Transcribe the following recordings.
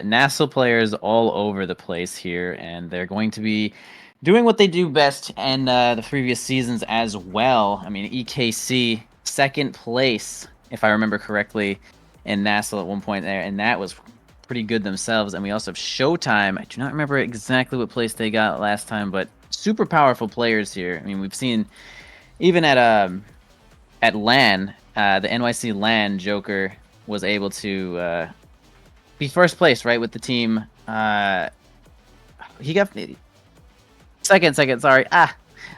NASL players all over the place here, and they're going to be doing what they do best in the previous seasons as well. I mean, EKC, second place, if I remember correctly, in NASL at one point there, and that was pretty good themselves. And we also have Showtime. I do not remember exactly what place they got last time, but super powerful players here. I mean, we've seen even at LAN, the NYC LAN, Joker was able to be first place, right, with the team. He got second, sorry.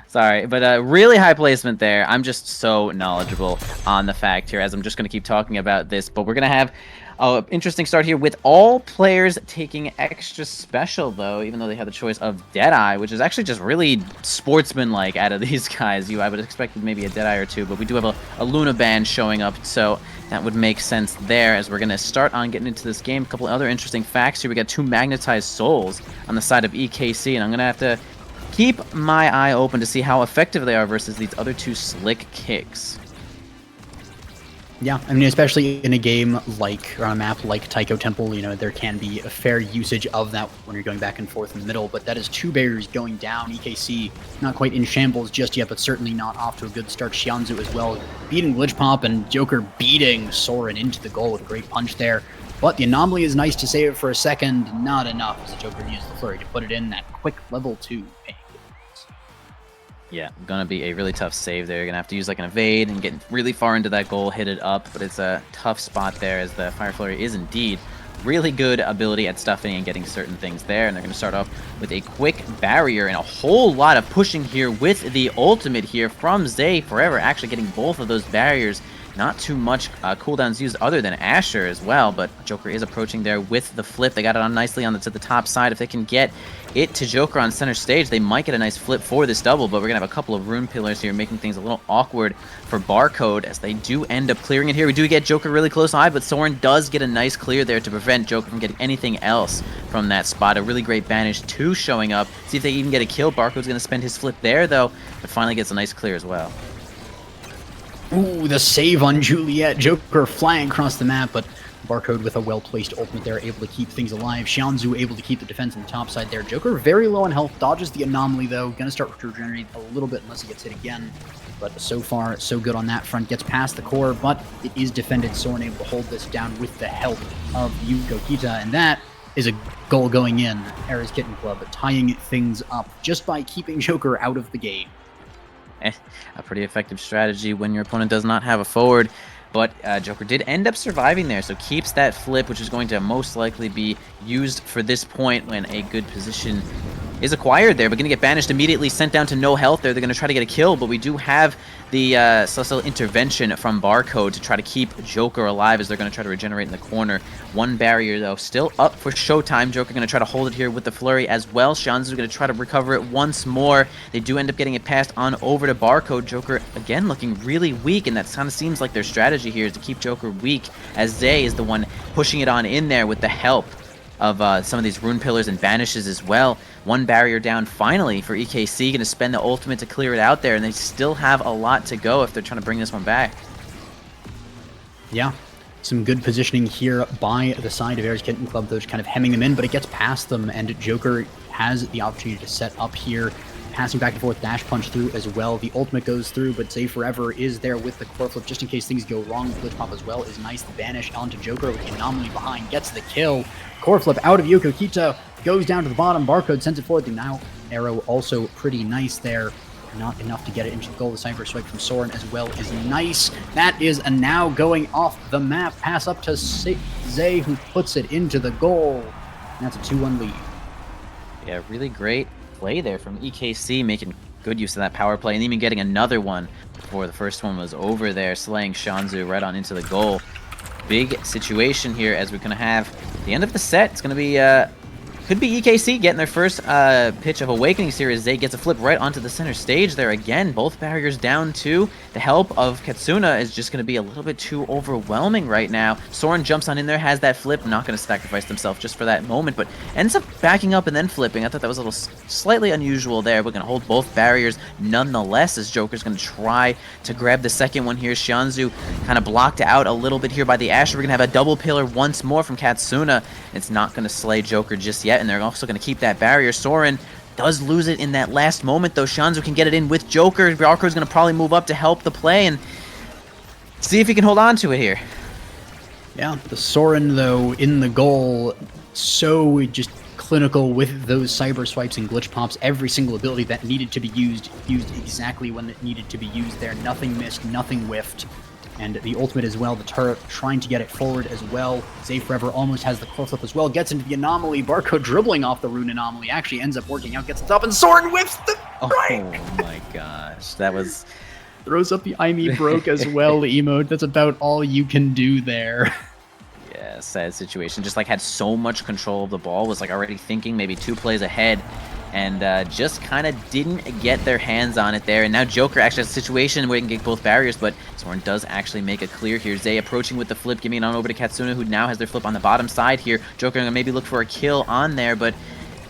Sorry, but really high placement there. I'm just so knowledgeable on the fact here, as I'm just going to keep talking about this. But we're going to have an interesting start here with all players taking extra special, though, even though they have the choice of Deadeye, which is actually just really sportsmanlike out of these guys. I would expect maybe a Deadeye or two, but we do have a Luna band showing up, so that would make sense there as we're going to start on getting into this game. A couple other interesting facts here. We got 2 magnetized souls on the side of EKC, and I'm going to have to keep my eye open to see how effective they are versus these other 2 slick kicks. Yeah, I mean, especially in a game like, or on a map like Taiko Temple, you know, there can be a fair usage of that when you're going back and forth in the middle, but that is 2 barriers going down. EKC not quite in shambles just yet, but certainly not off to a good start. Xianzu as well, beating Glitch Pop, and Joker beating Soren into the goal with a great punch there. But the anomaly is nice to save it for a second, not enough as the Joker used the flurry to put it in that quick level 2 ping. Yeah, gonna be a really tough save there. You're gonna have to use like an evade and get really far into that goal, hit it up, but it's a tough spot there as the Fire Flurry is indeed really good ability at stuffing and getting certain things there. And they're gonna start off with a quick barrier and a whole lot of pushing here with the ultimate here from Zay Forever, actually getting both of those barriers. Not too much cooldowns used other than Asher as well, but Joker is approaching there with the flip. They got it on nicely on to the top side. If they can get it to Joker on center stage, they might get a nice flip for this double, but we're going to have a couple of rune pillars here, making things a little awkward for Barcode as they do end up clearing it here. We do get Joker really close eye, but Soren does get a nice clear there to prevent Joker from getting anything else from that spot. A really great banish 2 showing up. See if they even get a kill. Barcode's going to spend his flip there, though, but finally gets a nice clear as well. Ooh, the save on Juliet. Joker flying across the map, but Barcode with a well-placed ultimate there, able to keep things alive. Xianzu able to keep the defense on the top side there. Joker very low on health, dodges the anomaly though. Gonna start to regenerate a little bit unless he gets hit again. But so far, so good on that front. Gets past the core, but it is defended. Soren able to hold this down with the help of Yuko Kita, and that is a goal going in. Era's Kitten Club tying things up just by keeping Joker out of the game. A pretty effective strategy when your opponent does not have a forward. But Joker did end up surviving there, so keeps that flip, which is going to most likely be used for this point when a good position is acquired there, but going to get banished immediately, sent down to no health there. They're going to try to get a kill, but we do have the Celestial intervention from Barcode to try to keep Joker alive as they're going to try to regenerate in the corner. 1 barrier, though, still up for Showtime. Joker going to try to hold it here with the flurry as well. Xianzu going to try to recover it once more. They do end up getting it passed on over to Barcode. Joker, again, looking really weak, and that kind of seems like their strategy here is to keep Joker weak, as Zay is the one pushing it on in there with the help of some of these rune pillars and banishes as well. 1 barrier down finally for EKC, going to spend the ultimate to clear it out there, and they still have a lot to go if they're trying to bring this one back. Yeah, some good positioning here by the side of Era's Kitten Club. Those kind of hemming them in, but it gets past them, and Joker has the opportunity to set up here. Passing back and forth, dash punch through as well. The ultimate goes through, but Save Forever is there with the core flip just in case things go wrong. The glitch pop as well is nice. The banish onto Joker with the anomaly behind gets the kill. Core flip out of Yuko Kita, goes down to the bottom. Barcode sends it forward. The now arrow also pretty nice there. Not enough to get it into the goal. The Cypher Swipe from Soren as well is nice. That is a now going off the map. Pass up to Zay, who puts it into the goal. And that's a 2-1 lead. Yeah, really great play there from EKC, making good use of that power play and even getting another one before the first one was over there, slaying Xianzu right on into the goal. Big situation here as we're going to have the end of the set. It's going to be could be EKC getting their first pitch of Awakening series. Zay gets a flip right onto the center stage there again. Both barriers down too. The help of Katsuna is just going to be a little bit too overwhelming right now. Soren jumps on in there, has that flip, not going to sacrifice himself just for that moment, but ends up backing up and then flipping. I thought that was a little slightly unusual there. We're going to hold both barriers nonetheless, as Joker's going to try to grab the second one here. Xianzu kind of blocked out a little bit here by the Asher. We're going to have a double pillar once more from Katsuna. It's not going to slay Joker just yet, and they're also going to keep that barrier. Soren does lose it in that last moment, though. Xianzu can get it in with Joker. Barco's going to probably move up to help the play and see if he can hold on to it here. Yeah, the Soren, though, in the goal, so just clinical with those cyber swipes and glitch pops. Every single ability that needed to be used exactly when it needed to be used there. Nothing missed, nothing whiffed. And the ultimate as well, the turret trying to get it forward as well. Zay Forever almost has the core flip as well, gets into the anomaly. Barco dribbling off the rune anomaly, actually ends up working out, gets it up, and Soren whiffs the strike! Oh my gosh, that was... Throws up the I me broke as well emote. That's about all you can do there. Yeah, sad situation. Just like had so much control of the ball, was like already thinking maybe 2 plays ahead, and just kind of didn't get their hands on it there. And now Joker actually has a situation where he can get both barriers, but Soren does actually make it clear here. Zay approaching with the flip, giving it on over to Katsuna, who now has their flip on the bottom side here. Joker gonna maybe look for a kill on there, but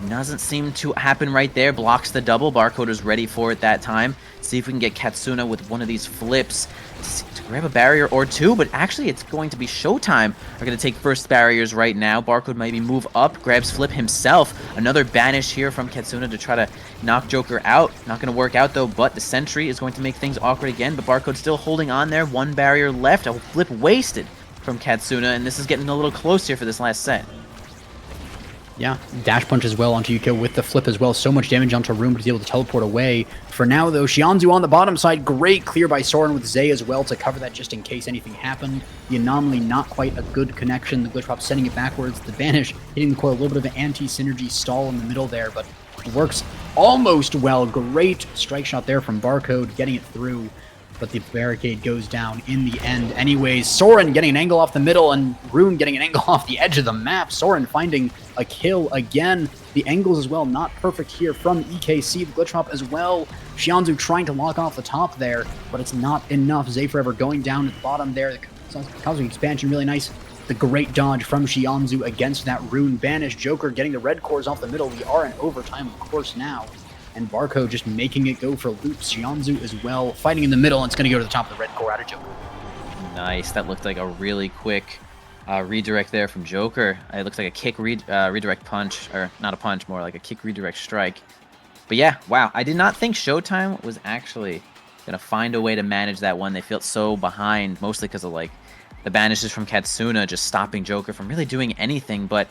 doesn't seem to happen right there. Blocks the double. Barcode is ready for it that time. See if we can get Katsuna with one of these flips to grab a barrier or 2, but actually it's going to be Showtime. Are going to take first barriers right now. Barcode maybe move up, grabs flip himself. Another banish here from Katsuna to try to knock Joker out. Not going to work out though, but the sentry is going to make things awkward again, but Barcode still holding on there. 1 barrier left. A flip wasted from Katsuna, and this is getting a little close here for this last set. Yeah, dash punch as well onto Yuko with the flip as well. So much damage onto Rune, but he's able to teleport away. For now, though, Xianzu on the bottom side. Great clear by Soren with Zay as well to cover that just in case anything happened. The anomaly, not quite a good connection. The glitch pop sending it backwards. The banish hitting the core. A little bit of an anti-synergy stall in the middle there, but works almost well. Great strike shot there from Barcode, getting it through. But the barricade goes down in the end. Anyways, Soren getting an angle off the middle and Rune getting an angle off the edge of the map. Soren finding a kill again. The angles as well, not perfect here from EKC. The glitch drop as well. Xianzu trying to lock off the top there, but it's not enough. Zay Forever going down at the bottom there. The cosmic expansion, really nice. The great dodge from Xianzu against that Rune banish. Joker getting the red cores off the middle. We are in overtime, of course, now. And Barco just making it go for loops. Xianzu as well, fighting in the middle, and it's going to go to the top of the red core out of Joker. Nice. That looked like a really quick redirect there from Joker. It looks like a kick redirect punch, or not a punch, more like a kick redirect strike. But yeah, wow. I did not think Showtime was actually going to find a way to manage that one. They felt so behind, mostly because of like the banishes from Katsuna just stopping Joker from really doing anything, but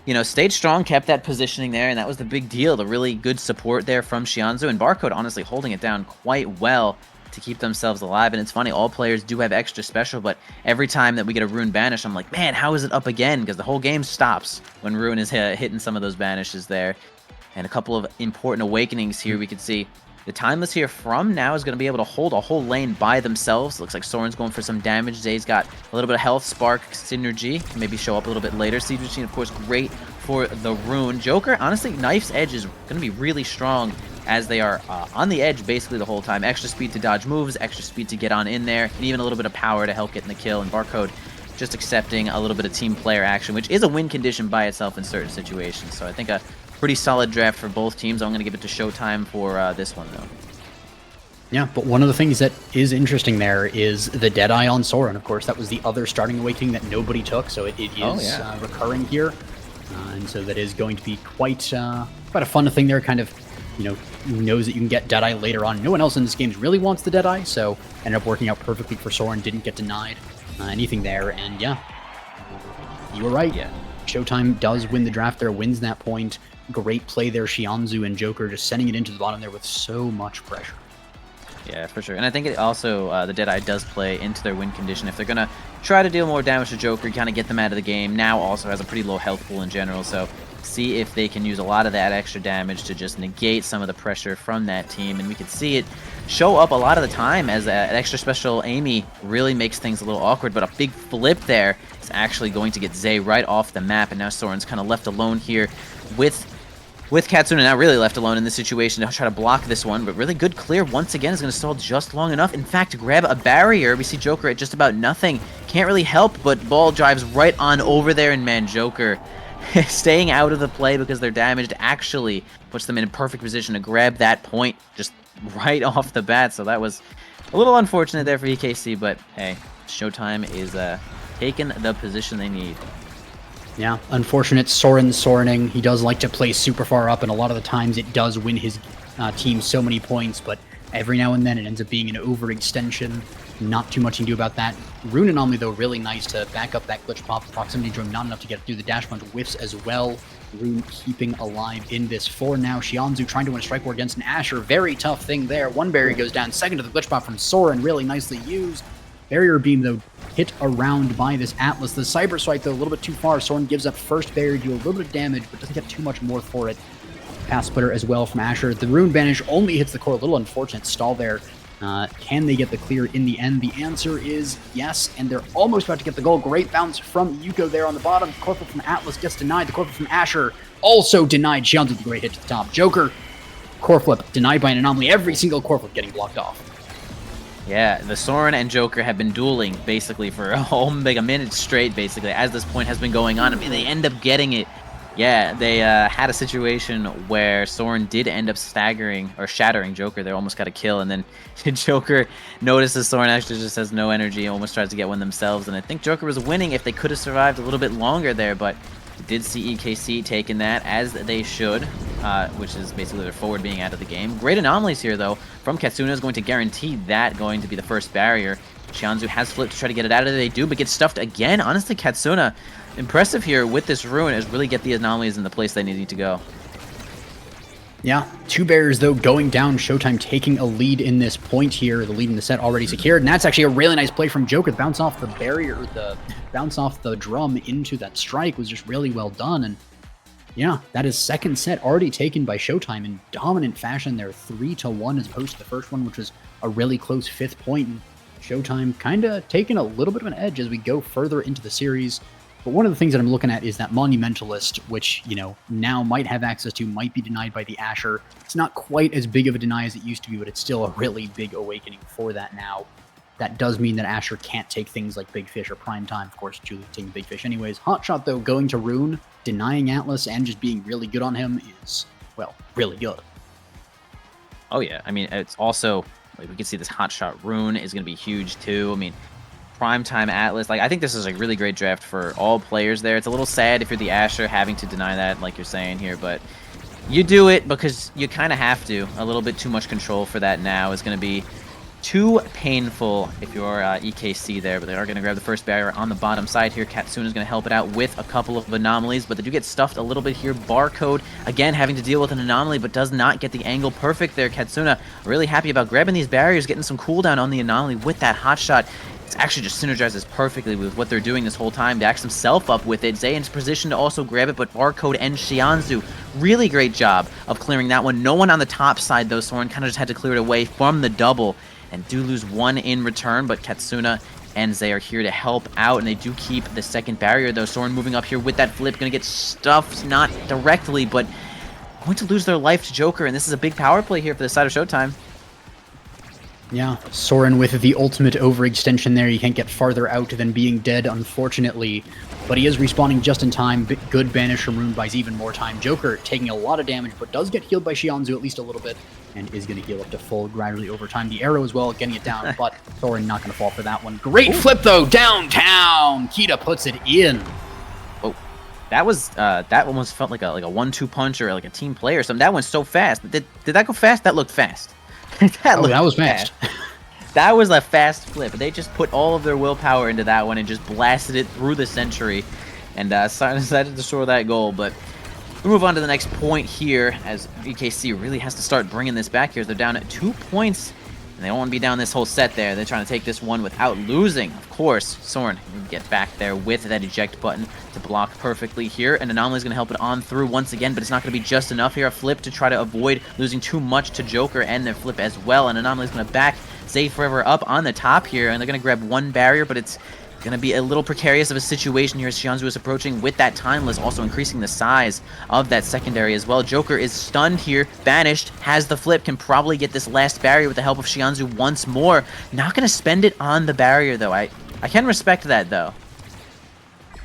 you know, stayed strong, kept that positioning there, and that was the big deal. The really good support there from Xianzu, and Barcode honestly holding it down quite well to keep themselves alive. And it's funny, all players do have extra special, but every time that we get a Rune banish, I'm like, man, how is it up again? Because the whole game stops when Rune is hitting some of those banishes there. And a couple of important awakenings here. We could see the Timeless here from now is going to be able to hold a whole lane by themselves. Looks like Soren's going for some damage. Zay's got a little bit of health, Spark, Synergy. Can maybe show up a little bit later. Siege Machine, of course, great for the Rune. Joker, honestly, Knife's Edge is going to be really strong as they are on the edge basically the whole time. Extra speed to dodge moves, extra speed to get on in there, and even a little bit of power to help get in the kill. And Barcode just accepting a little bit of team player action, which is a win condition by itself in certain situations. So I think a pretty solid draft for both teams. I'm going to give it to Showtime for this one, though. Yeah, but one of the things that is interesting there is the Deadeye on Soren. Of course, that was the other starting awakening that nobody took, so it is recurring here. And so that is going to be quite a fun thing there, kind of, you know, knows that you can get Deadeye later on. No one else in this game really wants the Deadeye, so ended up working out perfectly for Soren, didn't get denied anything there, and yeah, you were right. Yeah. Showtime does win the draft there, wins that point. Great play there, Xianzu and Joker just sending it into the bottom there with so much pressure. Yeah, for sure. And I think it also, the Deadeye does play into their win condition. If they're going to try to deal more damage to Joker, kind of get them out of the game. Now also has a pretty low health pool in general, so see if they can use a lot of that extra damage to just negate some of the pressure from that team. And we can see it show up a lot of the time as an extra special Amy really makes things a little awkward, but a big flip there is actually going to get Zay right off the map, and now Soren's kind of left alone here with Katsuna, now really left alone in this situation to try to block this one, but really good clear once again is going to stall just long enough. In fact, to grab a barrier, we see Joker at just about nothing. Can't really help, but ball drives right on over there, and man, Joker staying out of the play because they're damaged actually puts them in a perfect position to grab that point just right off the bat. So that was a little unfortunate there for EKC, but hey, Showtime is taking the position they need. Yeah, unfortunate. Sorening. He does like to play super far up, and a lot of the times it does win his team so many points, but every now and then it ends up being an overextension. Not too much you can do about that. Rune Anomaly, though, really nice to back up that glitch pop. Proximity Drum not enough to get through the dash punch. Whiffs as well. Rune keeping alive in this for now. Xianzu trying to win a strike war against an Asher. Very tough thing there. One barrier goes down. Second to the glitch pop from Soren. Really nicely used. Barrier beam, though, hit around by this Atlas. The Cyber Strike, though, a little bit too far. Soren gives up first barrier, do a little bit of damage, but doesn't get too much more for it. Pass Splitter as well from Asher. The Rune Banish only hits the core. A little unfortunate stall there. Can they get the clear in the end? The answer is yes, and they're almost about to get the goal. Great bounce from Yuko there on the bottom. Corporate from Atlas gets denied. The Corporate from Asher also denied. Xianzu with a great hit to the top. Joker, core flip, denied by an Anomaly. Every single core flip getting blocked off. Yeah, the Soren and Joker have been dueling basically for like a minute straight, basically, as this point has been going on. I mean, they end up getting it. Yeah, they had a situation where Soren did end up staggering or shattering Joker. They almost got a kill, and then Joker notices Soren actually just has no energy and almost tries to get one themselves. And I think Joker was winning if they could have survived a little bit longer there, but we did see EKC taking that as they should, which is basically their forward being out of the game. Great anomalies here, though, from Katsuna is going to guarantee that going to be the first barrier. Xianzu has flipped to try to get it out of there. They do, but get stuffed again. Honestly, Katsuna, impressive here with this rune is really get the anomalies in the place they need to go. Yeah, two barriers, though, going down. Showtime taking a lead in this point here. The lead in the set already secured, and that's actually a really nice play from Joker. The bounce off the barrier, the bounce off the drum into that strike was just really well done. And yeah, that is second set already taken by Showtime in dominant fashion. They're 3-1 as opposed to the first one, which was a really close fifth point. And Showtime kind of taking a little bit of an edge as we go further into the series. But one of the things that I'm looking at is that Monumentalist, which, you know, now might have access to, might be denied by the Asher. It's not quite as big of a deny as it used to be, but it's still a really big awakening for that now. That does mean that Asher can't take things like Big Fish or Prime Time. Of course, Julie taking Big Fish anyways. Hotshot, though, going to Rune, denying Atlas, and just being really good on him is, well, really good. Oh, yeah. I mean, it's also, like, we can see this Hotshot Rune is going to be huge, too. I mean, Primetime Atlas, like, I think this is a really great draft for all players there. It's a little sad if you're the Asher having to deny that, like you're saying here, but you do it because you kind of have to. A little bit too much control for that now is going to be too painful if you're EKC there, but they are going to grab the first barrier on the bottom side here. Katsuna is going to help it out with a couple of anomalies, but they do get stuffed a little bit here. Barcode, again, having to deal with an anomaly, but does not get the angle perfect there. Katsuna really happy about grabbing these barriers, getting some cooldown on the anomaly with that hot shot. It actually just synergizes perfectly with what they're doing this whole time. Backs himself up with it. Zay in position to also grab it, but Barcode and Xianzu, really great job of clearing that one. No one on the top side, though. Soren kind of just had to clear it away from the double, and do lose one in return, but Katsuna and Zay are here to help out, and they do keep the second barrier, though. Soren moving up here with that flip, going to get stuffed, not directly, but going to lose their life to Joker, and this is a big power play here for the side of Showtime. Yeah, Soren with the ultimate overextension there. You can't get farther out than being dead, unfortunately. But he is respawning just in time. Good banish from Rune buys even more time. Joker taking a lot of damage, but does get healed by Xianzu at least a little bit, and is going to heal up to full gradually over time. The arrow as well, getting it down, but Soren not going to fall for that one. Great flip, though, downtown! Kita puts it in. Oh, that was, that almost felt like a 1-2 punch or like a team play or something. That went so fast. Did that go fast? That looked fast. that was fast. That was a fast flip. They just put all of their willpower into that one and just blasted it through the century, and decided to score that goal. But we move on to the next point here, as EKC really has to start bringing this back here. They're down at 2 points And they don't want to be down this whole set there. They're trying to take this one without losing. Of course, Soren can get back there with that eject button to block perfectly here. And Anomaly is going to help it on through once again, but it's not going to be just enough here. A flip to try to avoid losing too much to Joker and their flip as well. And Anomaly is going to back Zay Forever up on the top here. And they're going to grab one barrier, but it's going to be a little precarious of a situation here as Xianzhu is approaching with that Timeless, also increasing the size of that secondary as well. Joker is stunned here, banished, has the flip, can probably get this last barrier with the help of Xianzhu once more. Not going to spend it on the barrier, though. I can respect that, though.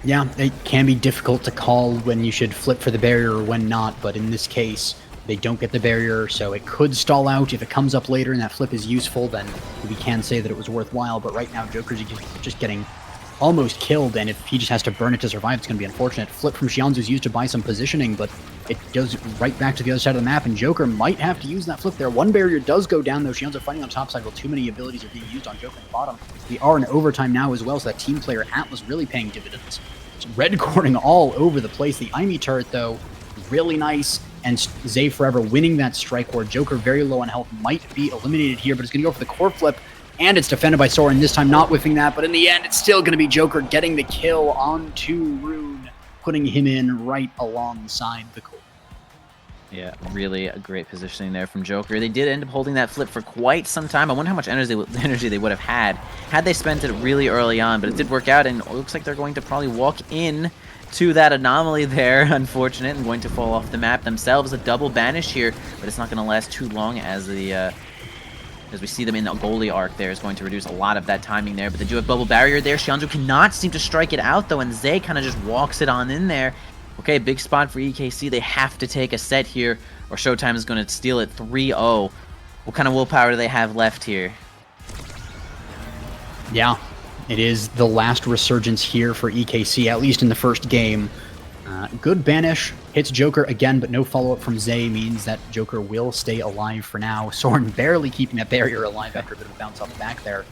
Yeah, it can be difficult to call when you should flip for the barrier or when not, but in this case, they don't get the barrier, so it could stall out. If it comes up later and that flip is useful, then we can say that it was worthwhile, but right now Joker's just getting almost killed, and if he just has to burn it to survive, it's going to be unfortunate. Flip from Xianzhu is used to buy some positioning, but it goes right back to the other side of the map, and Joker might have to use that flip there. One barrier does go down, though. Xianzhu fighting on top side while too many abilities are being used on Joker on the bottom. We are in overtime now as well, so that team player Atlas really paying dividends. Red cording all over the place. The Imi turret, though, really nice, and Zay Forever winning that strike ward. Joker very low on health, might be eliminated here, but it's going to go for the core flip. And it's defended by Soren, this time not whiffing that, but in the end, it's still going to be Joker getting the kill onto Rune, putting him in right alongside the core. Yeah, really a great positioning there from Joker. They did end up holding that flip for quite some time. I wonder how much energy they would have had they spent it really early on, but it did work out, and it looks like they're going to probably walk in to that Anomaly there, unfortunate, and going to fall off the map themselves. A double banish here, but it's not going to last too long as as we see them in the goalie arc there is going to reduce a lot of that timing there, but they do have bubble barrier there. Xianzhu cannot seem to strike it out, though, and Zay kind of just walks it on in there. Okay, big spot for EKC. They have to take a set here, or Showtime is going to steal it 3-0. What kind of willpower do they have left here? Yeah, it is the last resurgence here for EKC, at least in the first game. Good banish, hits Joker again, but no follow-up from Zay means that Joker will stay alive for now. Soren barely keeping that barrier alive after a bit of a bounce off the back there.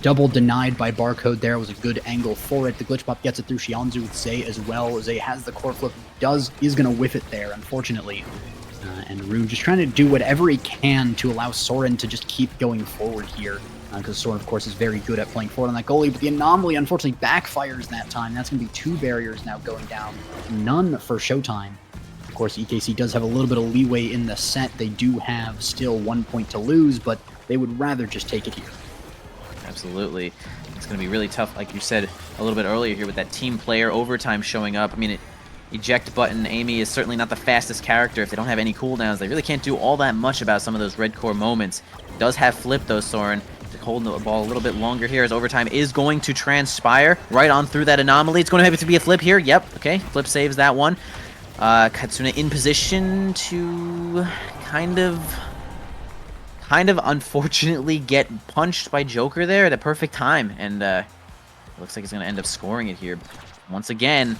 Double denied by Barcode there, was a good angle for it. The glitch pop gets it through Xianzhu with Zay as well. Zay has the core flip, is going to whiff it there, unfortunately. And Rune just trying to do whatever he can to allow Soren to just keep going forward here. Because Soren, of course, is very good at playing forward on that goalie, but the Anomaly, unfortunately, backfires that time. That's going to be 2 barriers now going down. None for Showtime. Of course, EKC does have a little bit of leeway in the set. They do have still 1 point to lose, but they would rather just take it here. Absolutely. It's going to be really tough, like you said a little bit earlier here, with that team player overtime showing up. I mean, eject button, Amy is certainly not the fastest character. If they don't have any cooldowns, they really can't do all that much about some of those red core moments. Does have flip, though, Soren. Holding the ball a little bit longer here as overtime is going to transpire right on through that Anomaly. It's going to have to be a flip here. Yep, okay, flip saves that one. Katsuna in position to kind of unfortunately get punched by Joker there at a perfect time, and looks like he's going to end up scoring it here. Once again,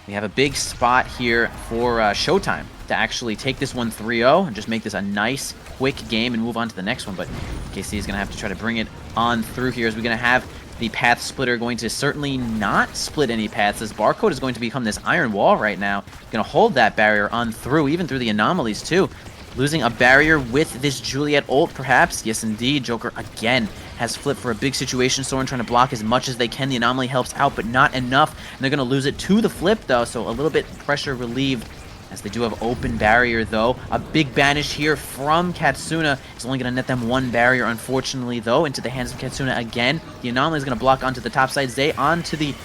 we have a big spot here for Showtime to actually take this one 3-0 and just make this a nice, quick game and move on to the next one. But KC is going to have to try to bring it on through here, as we're going to have the path splitter going to certainly not split any paths, as Barcode is going to become this iron wall right now. Going to hold that barrier on through, even through the anomalies too. Losing a barrier with this Juliet ult, perhaps? Yes, indeed. Joker again has flipped for a big situation. Soren trying to block as much as they can. The anomaly helps out, but not enough. And they're going to lose it to the flip, though, so a little bit pressure relieved, as they do have open barrier, though. A big banish here from Katsuna is only going to net them 1 barrier, unfortunately, though, into the hands of Katsuna again. The anomaly is going to block onto the top side. Zay onto the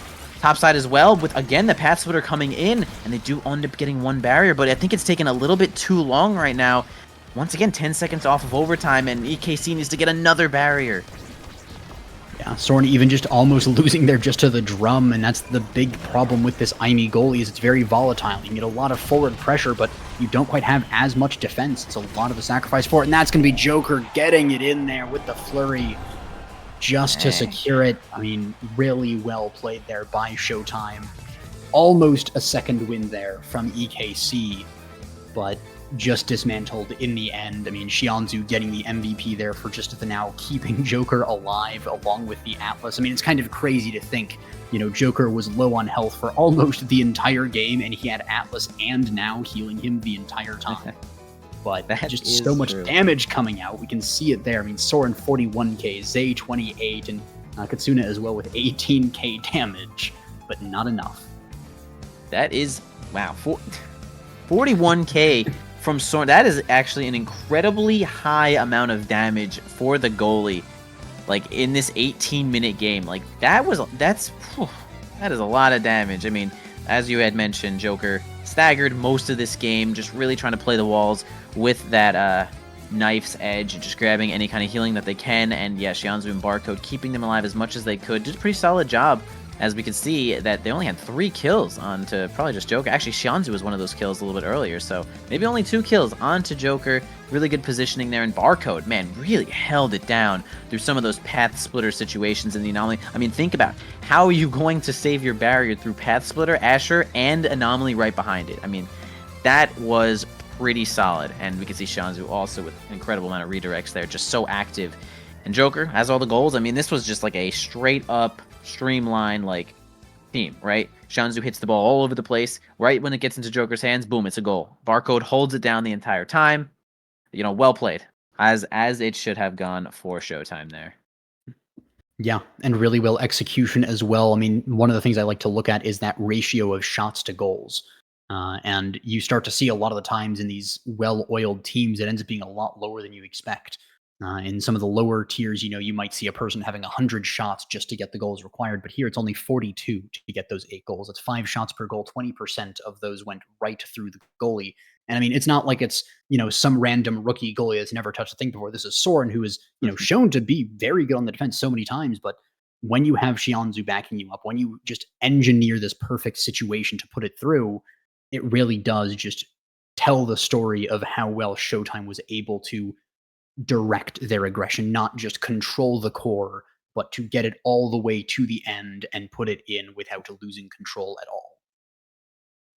top side as well, with, again, the path splitter coming in, and they do end up getting 1 barrier, but I think it's taken a little bit too long right now. Once again, 10 seconds off of overtime, and EKC needs to get another barrier. Yeah, Soren even just almost losing there just to the drum, and that's the big problem with this Imi goalie, is it's very volatile. You can get a lot of forward pressure, but you don't quite have as much defense. It's a lot of a sacrifice for it, and that's going to be Joker getting it in there with the flurry just to secure it. I mean, really well played there by Showtime. Almost a second win there from EKC, but just dismantled in the end. I mean, Xianzhu getting the MVP there for just the now keeping Joker alive along with the Atlas. I mean, it's kind of crazy to think, you know, Joker was low on health for almost the entire game, and he had Atlas and now healing him the entire time. but That just so is much true. damage coming out. We can see it there. I mean, Soren 41k, Zay 28, and Katsuna as well with 18k damage, but not enough. That is, wow, 41k from Soren. That is actually an incredibly high amount of damage for the goalie. Like in this 18-minute game, like that is a lot of damage. I mean, as you had mentioned, Joker staggered most of this game, just really trying to play the walls with that knife's edge, just grabbing any kind of healing that they can. And yeah, Shianzu and Barcode keeping them alive as much as they could. Just a pretty solid job. As we can see that they only had 3 kills onto probably just Joker. Actually, Shianzu was one of those kills a little bit earlier, so maybe only 2 kills onto Joker. Really good positioning there, and Barcode, man, really held it down through some of those path splitter situations in the anomaly. I mean, think about how are you going to save your barrier through path splitter, Asher, and anomaly right behind it. I mean, that was pretty solid, and we can see Shianzu also with an incredible amount of redirects there, just so active. And Joker has all the goals. I mean, this was just like a straight up streamline like team, right? Shianzu hits the ball all over the place. Right when it gets into Joker's hands, boom, it's a goal. Barcode holds it down the entire time. You know, well played. As it should have gone for Showtime there. Yeah, and really well execution as well. I mean, one of the things I like to look at is that ratio of shots to goals. And you start to see a lot of the times in these well-oiled teams, it ends up being a lot lower than you expect. In some of the lower tiers, you might see a person having 100 shots just to get the goals required, but here it's only 42 to get those 8 goals. It's 5 shots per goal. 20% of those went right through the goalie. And I mean, it's not like it's, some random rookie goalie that's never touched a thing before. This is Soren, who is, shown to be very good on the defense so many times. But when you have Shianzu backing you up, when you just engineer this perfect situation to put it through, it really does just tell the story of how well Showtime was able to direct their aggression, not just control the core, but to get it all the way to the end and put it in without losing control at all.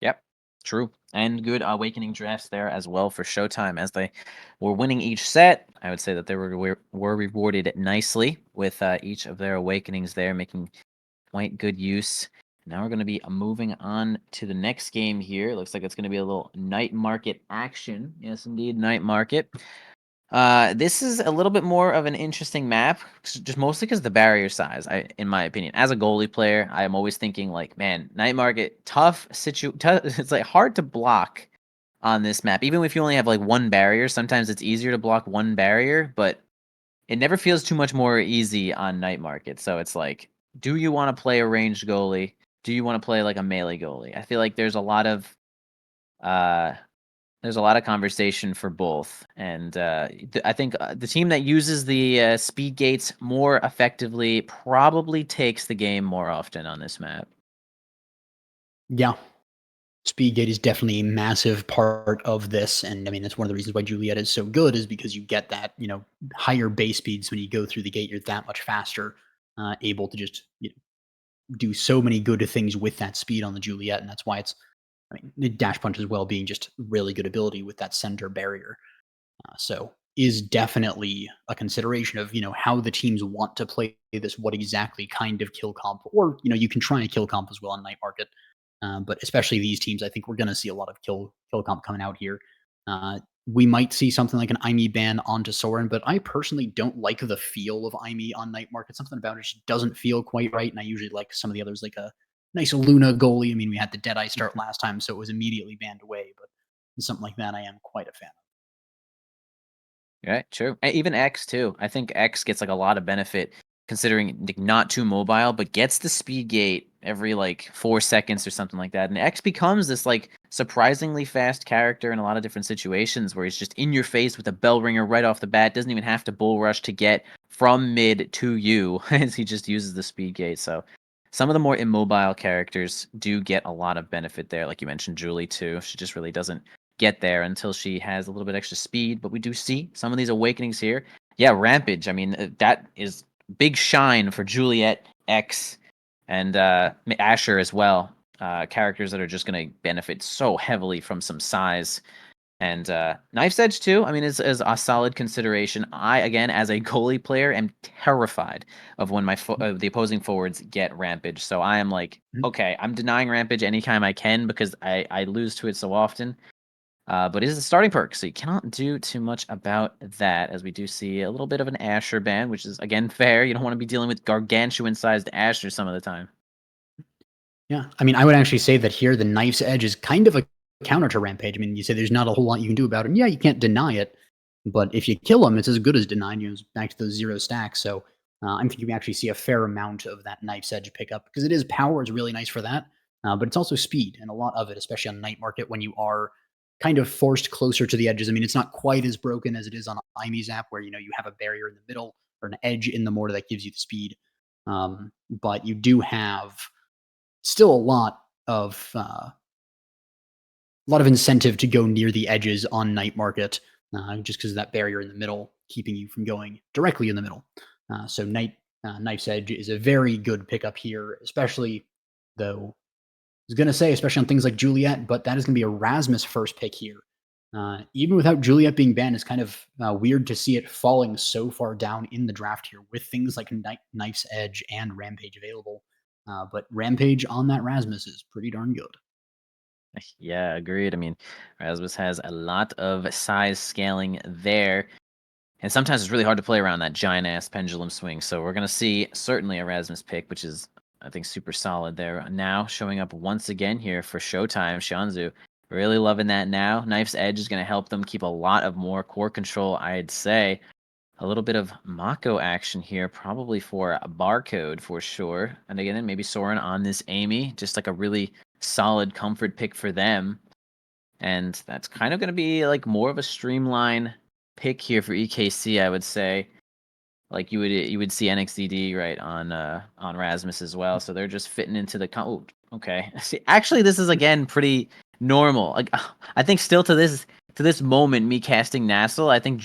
Yep, true. And good awakening drafts there as well for Showtime as they were winning each set. I would say that they were rewarded nicely with each of their awakenings there, making quite good use. Now we're going to be moving on to the next game here. It looks like it's going to be a little night market action. Yes, indeed, night market. This is a little bit more of an interesting map, just mostly because the barrier size. In my opinion, as a goalie player, I am always thinking like, man, night market, tough. It's like hard to block on this map, even if you only have like one barrier. Sometimes it's easier to block one barrier, but it never feels too much more easy on night market. So it's like, do you want to play a ranged goalie? Do you want to play like a melee goalie? I feel like uh there's a lot of conversation for both, and I think the team that uses the speed gates more effectively probably takes the game more often on this map. Yeah. Speedgate is definitely a massive part of this. And I mean, that's one of the reasons why Juliet is so good, is because you get that, higher base speeds when you go through the gate. You're that much faster, able to just do so many good things with that speed on the Juliet. And that's why the dash punch as well being just really good ability with that center barrier. So is definitely a consideration of, how the teams want to play this, what exactly kind of kill comp, or, you can try a kill comp as well on night market. But especially these teams, I think we're going to see a lot of kill comp coming out here. We might see something like an IME ban onto Soren, but I personally don't like the feel of IME on night market. Something about it just doesn't feel quite right, and I usually like some of the others, like a nice Luna goalie. I mean, we had the Deadeye start last time, so it was immediately banned away, but something like that I am quite a fan of. Right, true. Even X too. I think X gets like a lot of benefit considering like, not too mobile, but gets the speed gate every like 4 seconds or something like that. And X becomes this like surprisingly fast character in a lot of different situations where he's just in your face with a bell ringer right off the bat. Doesn't even have to bull rush to get from mid to you as he just uses the speed gate. So some of the more immobile characters do get a lot of benefit there. Like you mentioned, Julie too. She just really doesn't get there until she has a little bit extra speed. But we do see some of these awakenings here. Yeah, Rampage. I mean, that is big shine for Juliet, X, and Asher as well. Characters that are just going to benefit so heavily from some size. And Knife's Edge too. I mean, is a solid consideration. I again, as a goalie player, am terrified of when the opposing forwards get Rampage. So I am like, Mhm. okay, I'm denying Rampage anytime I can because I lose to it so often. But it is a starting perk, so you cannot do too much about that, as we do see a little bit of an Asher ban, which is, again, fair. You don't want to be dealing with gargantuan-sized Asher some of the time. Yeah, I mean, I would actually say that here the Knife's Edge is kind of a counter to Rampage. I mean, you say there's not a whole lot you can do about him. Yeah, you can't deny it, but if you kill him, it's as good as denying you. It's back to those 0 stacks. So I'm thinking we actually see a fair amount of that Knife's Edge pickup because it is power is really nice for that, but it's also speed and a lot of it, especially on Night Market when you are kind of forced closer to the edges. I mean, it's not quite as broken as it is on Imi's app where you have a barrier in the middle or an edge in the mortar that gives you the speed, but you do have still a lot of incentive to go near the edges on Night Market, just because of that barrier in the middle, keeping you from going directly in the middle. So Knife's Edge is a very good pickup here, especially though I was gonna say, especially on things like Juliet, but that is gonna be a Rasmus first pick here. Even without Juliet being banned, it's kind of weird to see it falling so far down in the draft here with things like Knife's Edge and Rampage available. But Rampage on that Rasmus is pretty darn good. Yeah, agreed. I mean, Rasmus has a lot of size scaling there. And sometimes it's really hard to play around that giant ass pendulum swing. So we're going to see certainly a Rasmus pick, which is, I think, super solid there. Now showing up once again here for Showtime, Shanzu. Really loving that now. Knife's Edge is going to help them keep a lot of more core control, I'd say. A little bit of Mako action here, probably for a barcode for sure. And again, maybe Soren on this Amy, just like a really solid comfort pick for them. And that's kind of going to be like more of a streamline pick here for EKC, I would say. Like you would see NXDD right on Rasmus as well. So they're just fitting into the oh, okay. See, actually, this is again pretty normal. Like I think still to this moment, me casting NASL, I think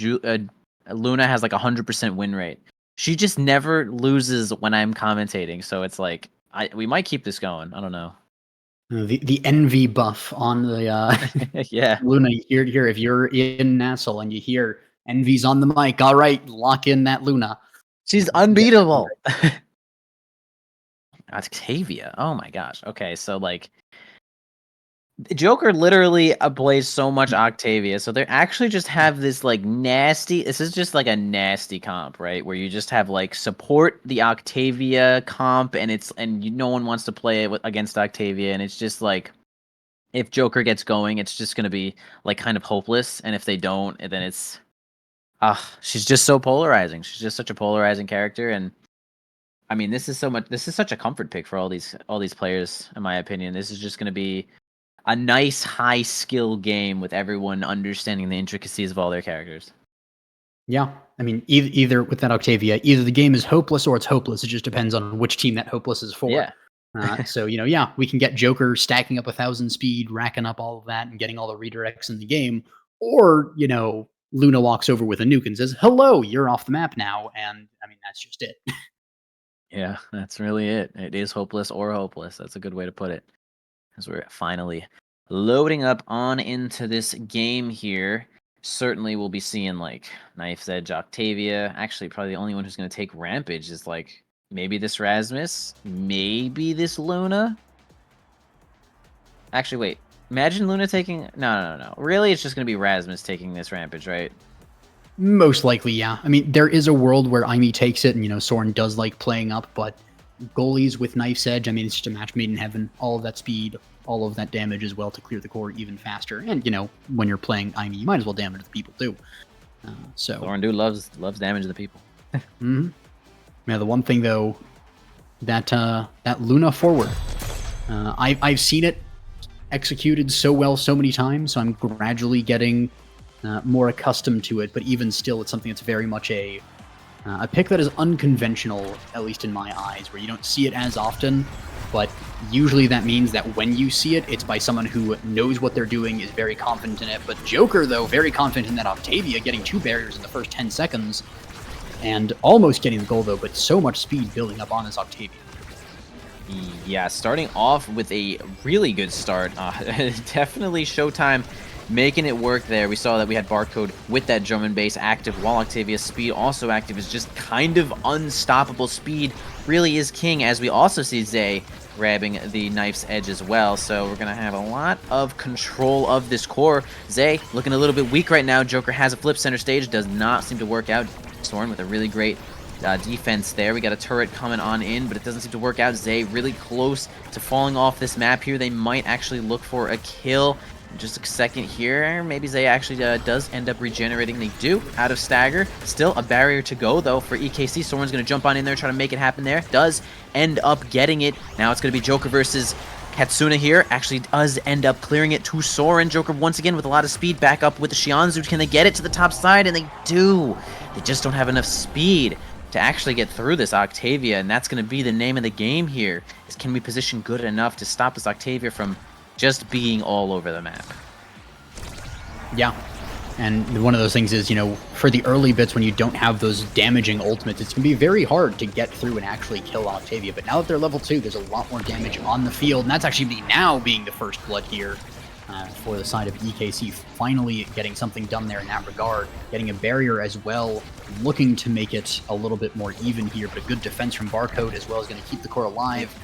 Luna has like 100% win rate. She just never loses when I'm commentating. So it's like we might keep this going. I don't know. The envy buff on the Yeah. Luna. You hear if you're in Nassau and you hear envy's on the mic. All right, lock in that Luna. She's unbeatable. Octavia. Oh my gosh. Okay, so like Joker literally plays so much Octavia, so they actually just have this like nasty. This is just like a nasty comp, right? Where you just have like support the Octavia comp, and no one wants to play it against Octavia, and it's just like if Joker gets going, it's just gonna be like kind of hopeless, and if they don't, then it's she's just so polarizing. She's just such a polarizing character, and I mean, this is such a comfort pick for all these players, in my opinion. This is just gonna be a nice high skill game with everyone understanding the intricacies of all their characters. Yeah, I mean, either with that Octavia, either the game is hopeless or it's hopeless. It just depends on which team that hopeless is for. Yeah. So yeah, we can get Joker stacking up 1,000 speed, racking up all of that, and getting all the redirects in the game, or Luna walks over with a nuke and says, "Hello, you're off the map now," and I mean that's just it. Yeah, that's really it. It is hopeless or hopeless. That's a good way to put it. As we're finally loading up on into this game here. Certainly we'll be seeing like Knife's Edge Octavia. Actually, probably the only one who's going to take Rampage is like maybe this Rasmus, maybe this Luna. Actually, wait. Imagine Luna taking... No. Really, it's just going to be Rasmus taking this Rampage, right? Most likely, yeah. I mean, there is a world where Imi takes it, and Soren does like playing up, but goalies with Knife's Edge, I mean, it's just a match made in heaven. All of that speed, all of that damage as well to clear the core even faster. And, when you're playing Imi, you might as well damage the people too. Soren dude loves damage to the people. Mm-hmm. Yeah, the one thing though, that Luna forward, I've seen it executed so well so many times, so I'm gradually getting more accustomed to it. But even still, it's something that's very much a pick that is unconventional, at least in my eyes, where you don't see it as often. But usually that means that when you see it, it's by someone who knows what they're doing, is very confident in it. But Joker, though, very confident in that Octavia, getting 2 barriers in the first 10 seconds, and almost getting the goal, though, but so much speed building up on this Octavia. Yeah, starting off with a really good start. Definitely Showtime making it work there. We saw that we had Barcode with that drum and bass active, while Octavia's speed also active is just kind of unstoppable. Speed really is king, as we also see Zay grabbing the knife's edge as well. So we're going to have a lot of control of this core. Zay looking a little bit weak right now. Joker has a flip center stage. Does not seem to work out. Soren with a really great defense there. We got a turret coming on in, but it doesn't seem to work out. Zay really close to falling off this map here. They might actually look for a kill. Just a second here. Maybe Zay actually does end up regenerating. They do, out of stagger. Still a barrier to go, though, for EKC. Soren's going to jump on in there, try to make it happen there. Does end up getting it. Now it's going to be Joker versus Katsuna here. Actually does end up clearing it to Soren. Joker once again with a lot of speed back up with the Shianzu. Can they get it to the top side? And they do. They just don't have enough speed to actually get through this Octavia, and that's going to be the name of the game here, is can we position good enough to stop this Octavia from just being all over the map. Yeah, and one of those things is, you know, for the early bits when you don't have those damaging ultimates, it's going to be very hard to get through and actually kill Octavia, but now that they're level 2, there's a lot more damage on the field, and that's actually now being the first blood here for the side of EKC, finally getting something done there in that regard, getting a barrier as well, looking to make it a little bit more even here, but a good defense from Barcode as well is going to keep the core alive.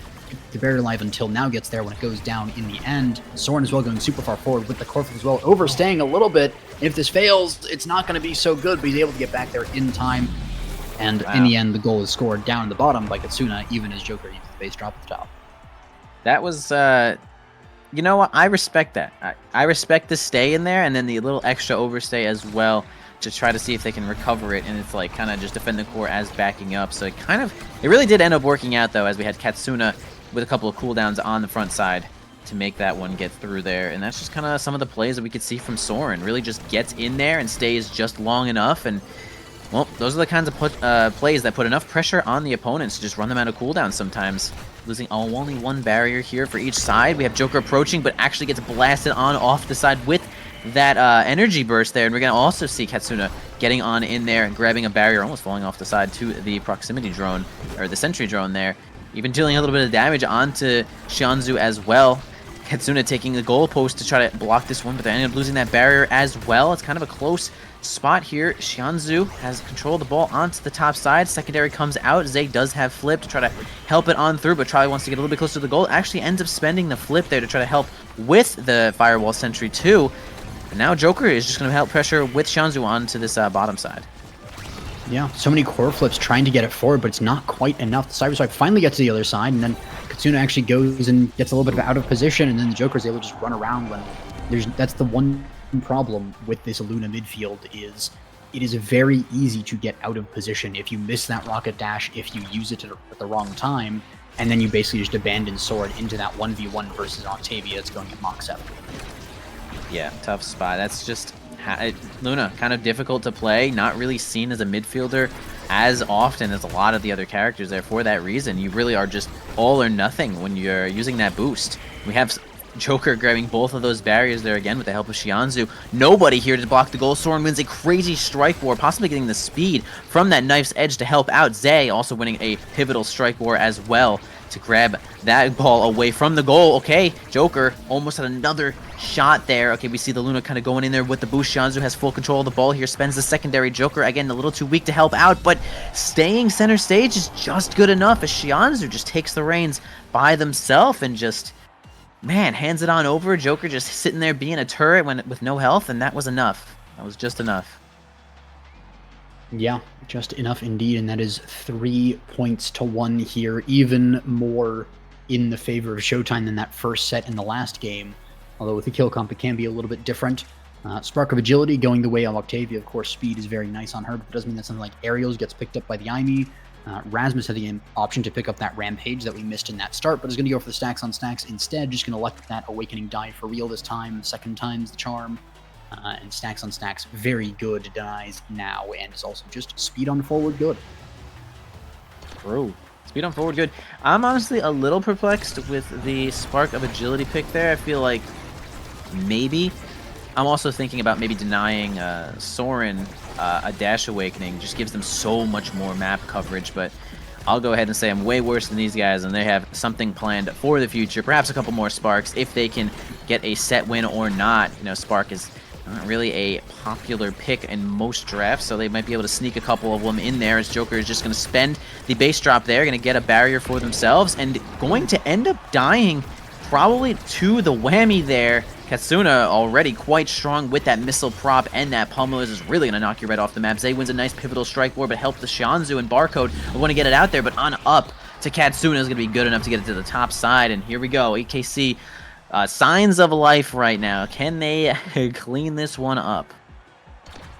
The barrier alive until now gets there when it goes down in the end. Soren as well going super far forward with the core flip as well, overstaying a little bit. If this fails, it's not going to be so good, but he's able to get back there in time. And in the end, the goal is scored down in the bottom by Katsuna, even as Joker uses the base drop at the top. That was, you know what? I respect that. I respect the stay in there and then the little extra overstay as well to try to see if they can recover it, and it's like kind of just defend the core as backing up. So it really did end up working out, though, as we had Katsuna with a couple of cooldowns on the front side to make that one get through there. And that's just kind of some of the plays that we could see from Soren. Really just gets in there and stays just long enough. And, well, those are the kinds of plays that put enough pressure on the opponents to just run them out of cooldowns sometimes. Losing only one barrier here for each side. We have Joker approaching, but actually gets blasted on off the side with that energy burst there. And we're going to also see Katsuna getting on in there and grabbing a barrier, almost falling off the side to the proximity drone, or the sentry drone there. Even dealing a little bit of damage onto Shianzu as well. Katsuna taking the goalpost to try to block this one, but they ended up losing that barrier as well. It's kind of a close spot here. Shianzu has control of the ball onto the top side. Secondary comes out. Zay does have flip to try to help it on through, but Charlie wants to get a little bit closer to the goal. Actually ends up spending the flip there to try to help with the firewall sentry too. And now Joker is just going to help pressure with Shianzu onto this bottom side. Yeah, so many core flips trying to get it forward, but it's not quite enough. The Cyber Swipe finally gets to the other side, and then Katsuna actually goes and gets a little bit of out of position, and then the Joker's able to just run around when that's the one problem with this Luna midfield is it is very easy to get out of position if you miss that rocket dash, if you use it at the wrong time, and then you basically just abandon Sword into that 1v1 versus Octavia. It's going at Mach 7. Yeah, tough spot. That's just Luna, kind of difficult to play, not really seen as a midfielder as often as a lot of the other characters there. For that reason, you really are just all or nothing when you're using that boost. We have Joker grabbing both of those barriers there again with the help of Shianzu. Nobody here to block the goal. Soren wins a crazy strike war, possibly getting the speed from that knife's edge to help out. Zay also winning a pivotal strike war as well to grab that ball away from the goal. Okay, Joker almost had another shot there. Okay, we see the Luna kind of going in there with the boost. Shianzu has full control of the ball here, spends the secondary. Joker, again, a little too weak to help out, but staying center stage is just good enough as Shianzu just takes the reins by themselves and just, man, hands it on over. Joker just sitting there being a turret with no health, and that was enough. That was just enough. Yeah, just enough indeed, and that is 3 points to 1 here, even more in the favor of Showtime than that first set in the last game. Although with the kill comp, it can be a little bit different. Spark of Agility going the way of Octavia. Of course, speed is very nice on her, but it doesn't mean that something like Aerials gets picked up by the IME. Rasmus had the option to pick up that Rampage that we missed in that start, but is going to go for the stacks on stacks instead. Just going to let that Awakening die for real this time. Second time's the charm. And stacks on stacks, very good denies now, and is also just speed on forward good. True. Speed on forward good. I'm honestly a little perplexed with the Spark of Agility pick there. I feel like maybe. I'm also thinking about maybe denying Soren a Dash Awakening. Just gives them so much more map coverage, but I'll go ahead and say I'm way worse than these guys, and they have something planned for the future. Perhaps a couple more Sparks if they can get a set win or not. You know, Spark is Not really a popular pick in most drafts, so they might be able to sneak a couple of them in there as Joker is just going to spend the base drop there, going to get a barrier for themselves, and going to end up dying probably to the whammy there. Katsuna already quite strong with that missile prop, and that pummelers is really going to knock you right off the map. Zay wins a nice pivotal strike war, but help the Shianzu and Barcode want to get it out there, but on up to Katsuna is going to be good enough to get it to the top side, and here we go. EKC, signs of life right now. Can they clean this one up?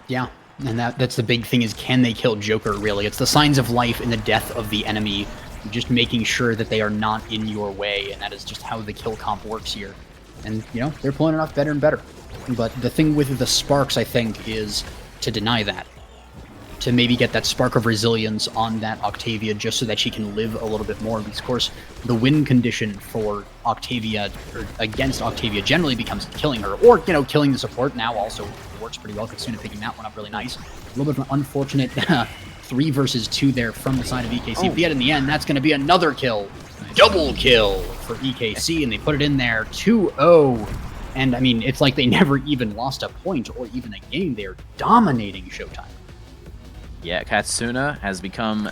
Yeah, and that's the big thing is, can they kill Joker, really? It's the signs of life in the death of the enemy, just making sure that they are not in your way, and that is just how the kill comp works here. And, you know, they're pulling it off better and better. But the thing with the sparks, I think, is to deny that. To maybe get that spark of resilience on that Octavia just so that she can live a little bit more. Because, of course, the win condition for Octavia, or against Octavia, generally becomes killing her. Or, you know, killing the support now also works pretty well. Katsuna picking that one up really nice. A little bit of an unfortunate 3 versus 2 there from the side of EKC. But yet in the end, that's going to be another kill. Double kill for EKC, and they put it in there 2-0. And, I mean, it's like they never even lost a point or even a game. They're dominating Showtime. Yeah, Katsuna has become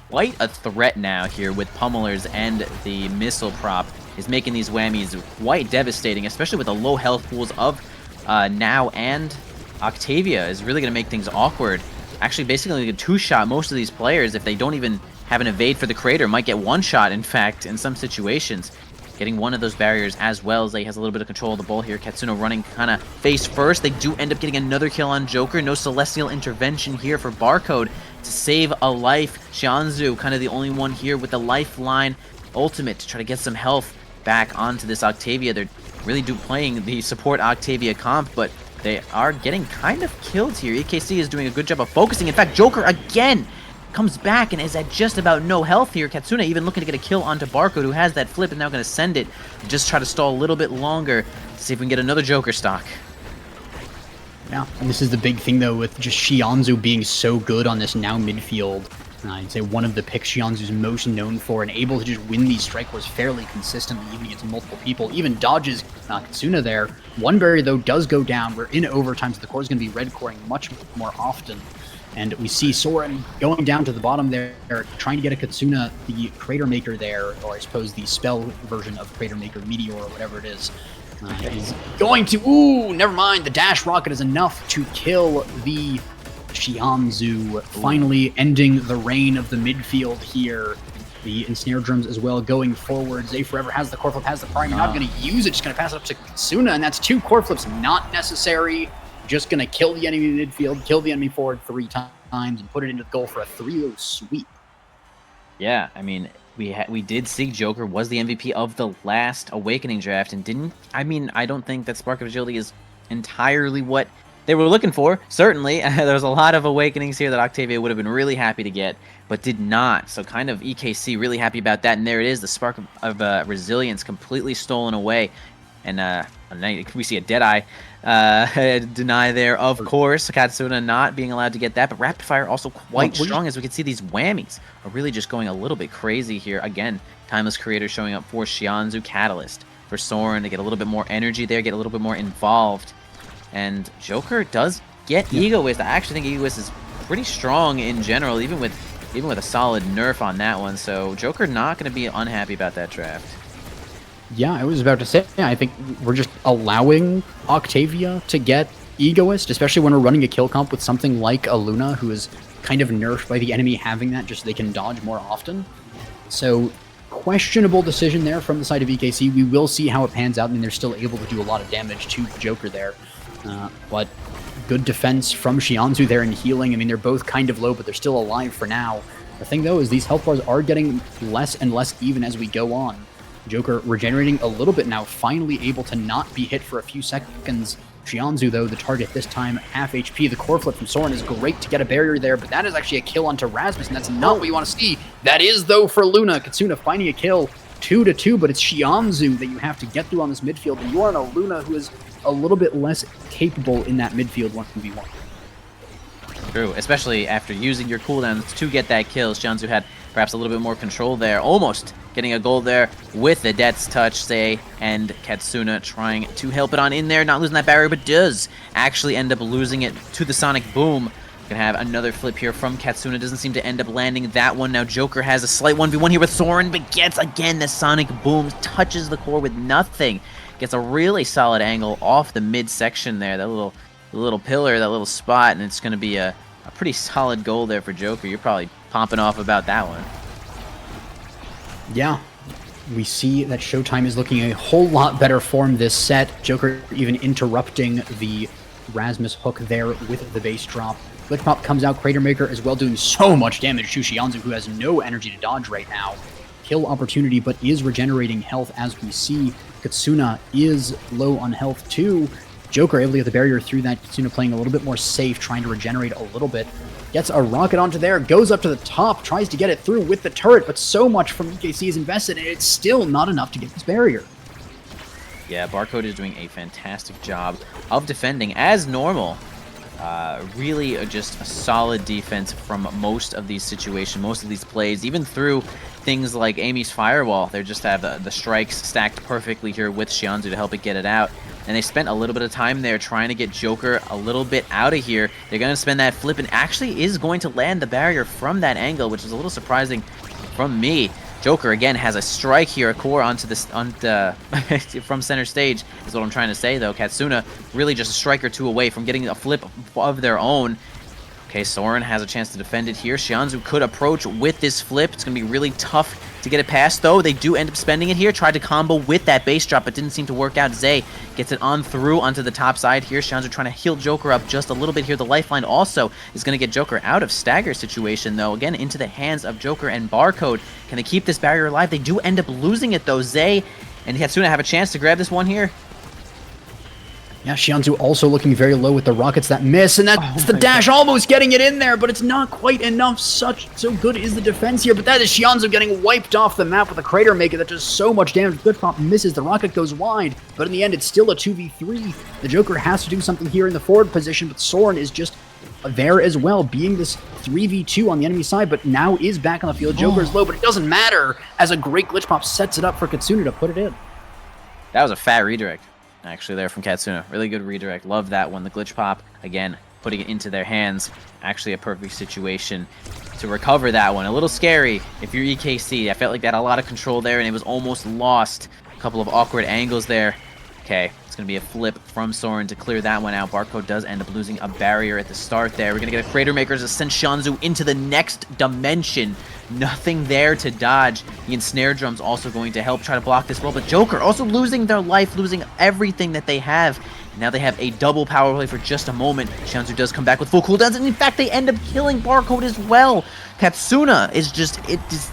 quite a threat now here with pummelers, and the missile prop is making these whammies quite devastating, especially with the low health pools of Now and Octavia is really going to make things awkward. Actually, basically a 2-shot most of these players, if they don't even have an evade for the crater, might get 1 shot, in fact, in some situations. Getting one of those barriers as well. Zay has a little bit of control of the ball here. Katsuna running kind of face first. They do end up getting another kill on Joker. No Celestial intervention here for Barcode to save a life. Shianzu kind of the only one here with the lifeline ultimate to try to get some health back onto this Octavia. They're really playing the support Octavia comp, but they are getting kind of killed here. EKC is doing a good job of focusing. In fact, Joker again comes back and is at just about no health here. Katsuna even looking to get a kill onto Barcode, who has that flip and now going to send it. Just try to stall a little bit longer to see if we can get another Joker stock. Yeah, and this is the big thing, though, with just Shianzu being so good on this Now midfield. I'd say one of the picks Shianzu's most known for, and able to just win these strike wars fairly consistently, even against multiple people. Even dodges Katsuna there. One barrier, though, does go down. We're in overtime, so the core is going to be red coring much more often. And we see Soren going down to the bottom there, trying to get a Katsuna, the Crater Maker there, or I suppose the spell version of Crater Maker, Meteor, or whatever it is. He's going to... Ooh, never mind. The dash rocket is enough to kill the Shianzu, finally ending the reign of the midfield here. The ensnare drums as well going forward. Zay Forever has the core flip, has the prime. You're not going to use it, just going to pass it up to Katsuna, and that's 2 core flips not necessary. Just going to kill the enemy midfield, kill the enemy forward 3 times, and put it into the goal for a 3-0 sweep. Yeah, I mean, we did see Joker was the MVP of the last Awakening draft, and didn't... I mean, I don't think that Spark of Agility is entirely what they were looking for. Certainly, there's a lot of Awakenings here that Octavia would have been really happy to get, but did not. So kind of EKC really happy about that, and there it is, the Spark of Resilience completely stolen away. And we see a Deadeye deny there, of course. Katsuna not being allowed to get that, but Rapid Fire also quite strong, as we can see these whammies are really just going a little bit crazy here. Again, Timeless Creator showing up for Shianzu, Catalyst for Soren to get a little bit more energy there, get a little bit more involved. And Joker does get Egoist. I actually think Egoist is pretty strong in general, even with a solid nerf on that one. So Joker not going to be unhappy about that draft. Yeah, I was about to say, I think we're just allowing Octavia to get Egoist, especially when we're running a kill comp with something like a Luna, who is kind of nerfed by the enemy having that, just so they can dodge more often. So, questionable decision there from the side of EKC. We will see how it pans out. I mean, they're still able to do a lot of damage to Joker there. But good defense from Shianzu there in healing. I mean, they're both kind of low, but they're still alive for now. The thing, though, is these health bars are getting less and less even as we go on. Joker regenerating a little bit now, finally able to not be hit for a few seconds. Shianzu, though, the target this time, half HP. The core flip from Soren is great to get a barrier there, but that is actually a kill onto Rasmus, and that's not what you want to see. That is, though, for Luna. Katsuna finding a kill, 2-2, but it's Shianzu that you have to get through on this midfield, and you are on a Luna who is a little bit less capable in that midfield 1v1. True, especially after using your cooldowns to get that kill. Shianzu had perhaps a little bit more control there. Almost getting a goal there with the Death's Touch. Sei and Katsuna trying to help it on in there, not losing that barrier, but does actually end up losing it to the Sonic Boom. Gonna have another flip here from Katsuna. Doesn't seem to end up landing that one. Now Joker has a slight 1v1 here with Soren, but gets again the Sonic Boom. Touches the core with nothing. Gets a really solid angle off the midsection there. That little pillar, that little spot, and it's gonna be a pretty solid goal there for Joker. You're probably popping off about that one. Yeah. We see that Showtime is looking a whole lot better form this set. Joker even interrupting the Rasmus hook there with the base drop. Glitch Pop comes out, Crater Maker as well, doing so much damage to Shianzu, who has no energy to dodge right now. Kill opportunity, but is regenerating health as we see. Katsuna is low on health too. Joker able to get the barrier through that. Katsuna playing a little bit more safe, trying to regenerate a little bit. Gets a rocket onto there, goes up to the top, tries to get it through with the turret, but so much from EKC is invested, and it's still not enough to get this barrier. Yeah, Barcode is doing a fantastic job of defending as normal. Really just a solid defense from most of these situations, most of these plays, even through things like Amy's Firewall. They just have the strikes stacked perfectly here with Shianzu to help it get it out. And they spent a little bit of time there trying to get Joker a little bit out of here. They're going to spend that flip and actually is going to land the barrier from that angle, which is a little surprising from me. Joker again has a strike here, a core onto this from center stage is what I'm trying to say though. Katsuna really just a strike or two away from getting a flip of their own. Okay, Soren has a chance to defend it here. Shianzu could approach with this flip. It's going to be really tough to get it past, though. They do end up spending it here. Tried to combo with that base drop, but didn't seem to work out. Sei gets it on through onto the top side here. Shianzu trying to heal Joker up just a little bit here. The lifeline also is going to get Joker out of stagger situation, though. Again, into the hands of Joker and Barcode. Can they keep this barrier alive? They do end up losing it, though. Sei and Katsuna have a chance to grab this one here. Yeah, Shianzu also looking very low with the rockets that miss, and that's the dash almost getting it in there, but it's not quite enough. So good is the defense here, but that is Shianzu getting wiped off the map with a Crater Maker that does so much damage. Glitch Pop misses, the rocket goes wide, but in the end it's still a 2v3. The Joker has to do something here in the forward position, but Soren is just there as well, being this 3v2 on the enemy side, but now is back on the field. Joker's low, but it doesn't matter, as a great Glitch Pop sets it up for Katsuna to put it in. That was a fat redirect. Actually there from Katsuna. Really good redirect. Love that one. The Glitch Pop, again, putting it into their hands. Actually a perfect situation to recover that one. A little scary if you're EKC. I felt like they had a lot of control there, and it was almost lost. A couple of awkward angles there. Okay, it's going to be a flip from Soren to clear that one out. Barcode does end up losing a barrier at the start there. We're going to get a Crater Maker to send Shianzu into the next dimension. Nothing there to dodge. The Ensnare Drum's also going to help try to block this roll, but Joker also losing their life, losing everything that they have. Now they have a double power play for just a moment. Shianzu does come back with full cooldowns, and in fact, they end up killing Barcode as well. Katsuna is just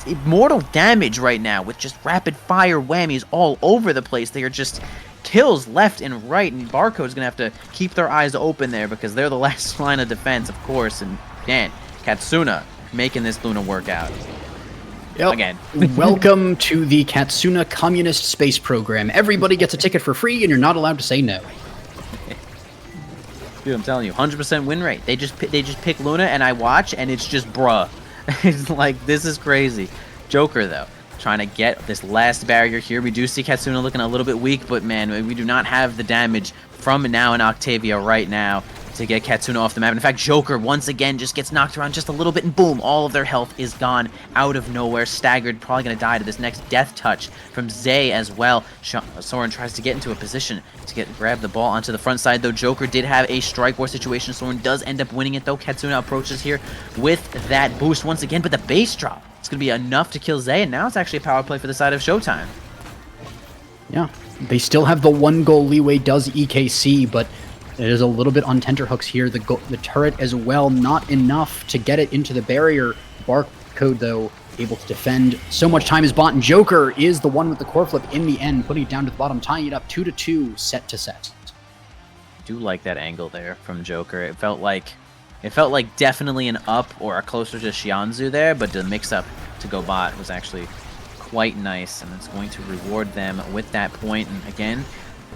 immortal damage right now with just rapid fire whammies all over the place. They are just kills left and right, and Barcode's gonna have to keep their eyes open there because they're the last line of defense, of course. And man, Katsuna making this Luna work out. Yep. Again. Welcome to the Katsuna Communist Space Program. Everybody gets a ticket for free, and you're not allowed to say no. Dude, I'm telling you, 100% win rate. They just pick Luna, and I watch, and it's just bruh. It's like, this is crazy. Joker, though, trying to get this last barrier here. We do see Katsuna looking a little bit weak, but man, we do not have the damage from now in Octavia right now to get Katsuna off the map. In fact, Joker once again just gets knocked around just a little bit, and boom, all of their health is gone out of nowhere. Staggered, probably going to die to this next death touch from Sei as well. Soren tries to get into a position to grab the ball onto the front side, though Joker did have a strike war situation. Soren does end up winning it, though. Katsuna approaches here with that boost once again, but the base drop, it's going to be enough to kill Sei, and now it's actually a power play for the side of Showtime. Yeah, they still have the 1-goal leeway, does EKC, but it is a little bit on tenterhooks here. The turret as well, not enough to get it into the barrier. Barcode, though, able to defend. So much time is bought, and Joker is the one with the core flip in the end, putting it down to the bottom, tying it up 2-2, set to set. I do like that angle there from Joker. It felt like definitely an up or a closer to Shianzu there, but the mix-up to go bot was actually quite nice, and it's going to reward them with that point. And again,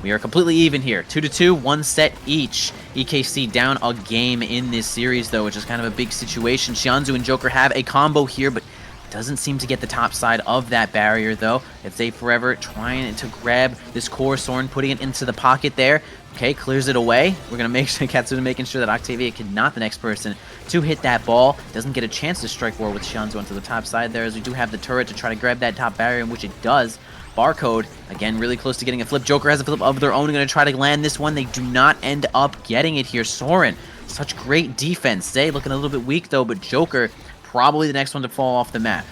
we are completely even here. 2-2, one set each. EKC down a game in this series, though, which is kind of a big situation. Shianzu and Joker have a combo here, but Doesn't seem to get the top side of that barrier, though. It's Zay Forever trying to grab this core Soren, putting it into the pocket there. Okay, clears it away. We're going to make sure Katsuna making sure that Octavia cannot the next person to hit that ball. Doesn't get a chance to strike war with Shianzu onto the top side there, as we do have the turret to try to grab that top barrier, in which it does. Barcode, again, really close to getting a flip. Joker has a flip of their own. Going to try to land this one. They do not end up getting it here. Soren, such great defense. Zay looking a little bit weak, though, but Joker, probably the next one to fall off the map.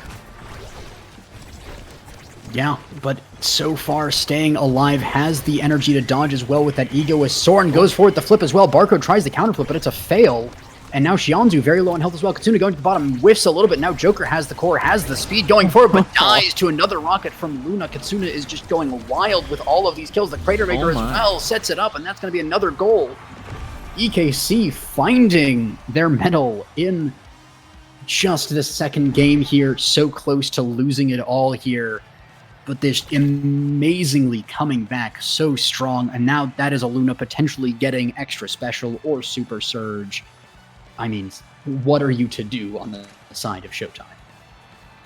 Yeah, but so far staying alive, has the energy to dodge as well with that ego as Soren goes for it, the flip as well. Barcode tries the counter flip, but it's a fail. And now Shianzu very low on health as well. Katsuna going to the bottom, whiffs a little bit. Now Joker has the core, has the speed going forward, but dies to another rocket from Luna. Katsuna is just going wild with all of these kills. The Crater Maker as well sets it up, and that's going to be another goal. EKC finding their medal in just the second game here. So close to losing it all here. But this amazingly coming back so strong, and now that is a Luna potentially getting extra special or super surge. I mean, what are you to do on the side of Showtime?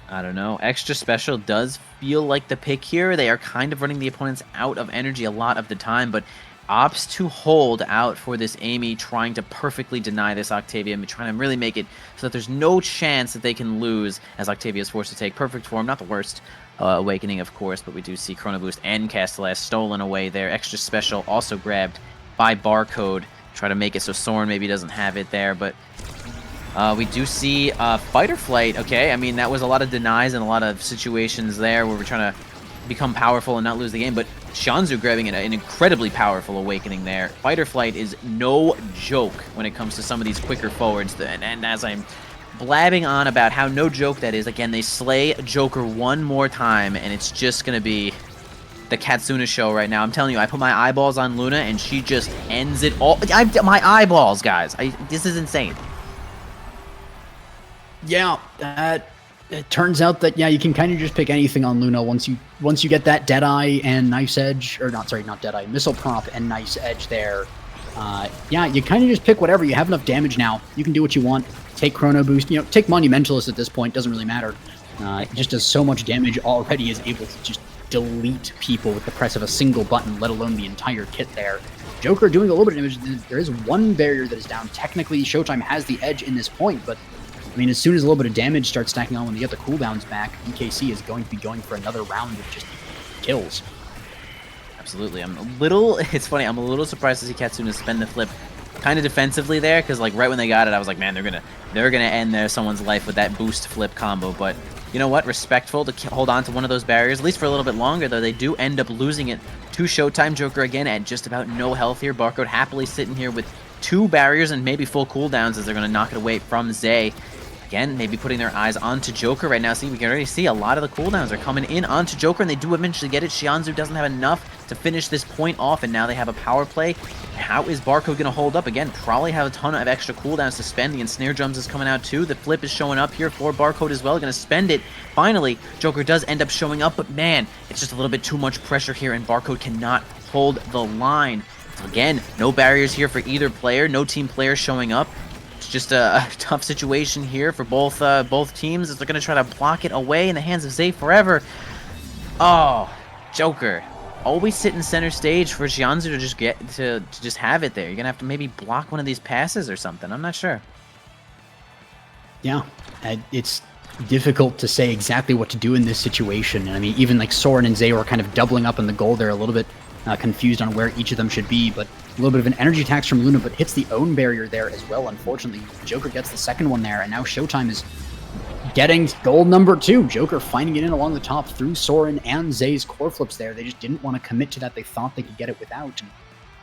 I don't know. Extra special does feel like the pick here. They are kind of running the opponents out of energy a lot of the time, but opts to hold out for this Amy, trying to perfectly deny this Octavia, and trying to really make it so that there's no chance that they can lose, as Octavia is forced to take perfect form. Not the worst awakening, of course, but we do see Chrono Boost and Castellas stolen away there. Extra special also grabbed by Barcode. Try to make it so Soren maybe doesn't have it there, but we do see Fight or Flight. Okay, I mean, that was a lot of denies and a lot of situations there where we're trying to become powerful and not lose the game, but Shianzu grabbing an incredibly powerful awakening there. Fight or Flight is no joke when it comes to some of these quicker forwards, and as I'm blabbing on about how no joke that is, again, they slay Joker one more time, and it's just going to be the Katsuna show right now. I'm telling you, I put my eyeballs on Luna, and she just ends it all. My eyeballs, guys. This is insane. Yeah, it turns out that, yeah, you can kind of just pick anything on Luna once you get that Deadeye and Knife's Edge, or not Deadeye, Missile Prop and Knife's Edge there. Yeah, you kind of just pick whatever. You have enough damage now. You can do what you want. Take Chrono Boost, take Monumentalist at this point. Doesn't really matter. It just does so much damage already, is able to just delete people with the press of a single button, let alone the entire kit there. Joker doing a little bit of damage. There is one barrier that is down. Technically, Showtime has the edge in this point, but I mean, as soon as a little bit of damage starts stacking on when they get the cooldowns back, EKC is going to be going for another round of just kills. Absolutely. It's funny, I'm a little surprised to see Katsuna spend the flip kind of defensively there, because like right when they got it, I was like, man, they're gonna end someone's life with that boost flip combo. But you know what? Respectful to hold on to one of those barriers, at least for a little bit longer, though. They do end up losing it to Showtime. Joker again at just about no health here. Barcode happily sitting here with 2 barriers and maybe full cooldowns, as they're going to knock it away from Zay. Again, maybe putting their eyes onto Joker right now. See, we can already see a lot of the cooldowns are coming in onto Joker, and they do eventually get it. Shianzu doesn't have enough to finish this point off, and now they have a power play. How is Barcode going to hold up? Again, probably have a ton of extra cooldowns to spend. The Ensnare Drums is coming out too. The flip is showing up here for Barcode as well. Going to spend it. Finally, Joker does end up showing up, but man, it's just a little bit too much pressure here, and Barcode cannot hold the line. Again, no barriers here for either player. No team player showing up. It's just a tough situation here for both teams, as they're going to try to block it away in the hands of Zay Forever. Oh, Joker. Always sit in center stage for Shianzu to just get to just have it there. You're going to have to maybe block one of these passes or something. I'm not sure. Yeah, it's difficult to say exactly what to do in this situation. And I mean, even like Soren and Zay were kind of doubling up on the goal there, a little bit confused on where each of them should be, but a little bit of an energy tax from Luna, but hits the own barrier there as well. Unfortunately, Joker gets the second one there, and now Showtime is getting goal number 2. Joker finding it in along the top through Soren and Zay's core flips there. They just didn't want to commit to that. They thought they could get it without. And,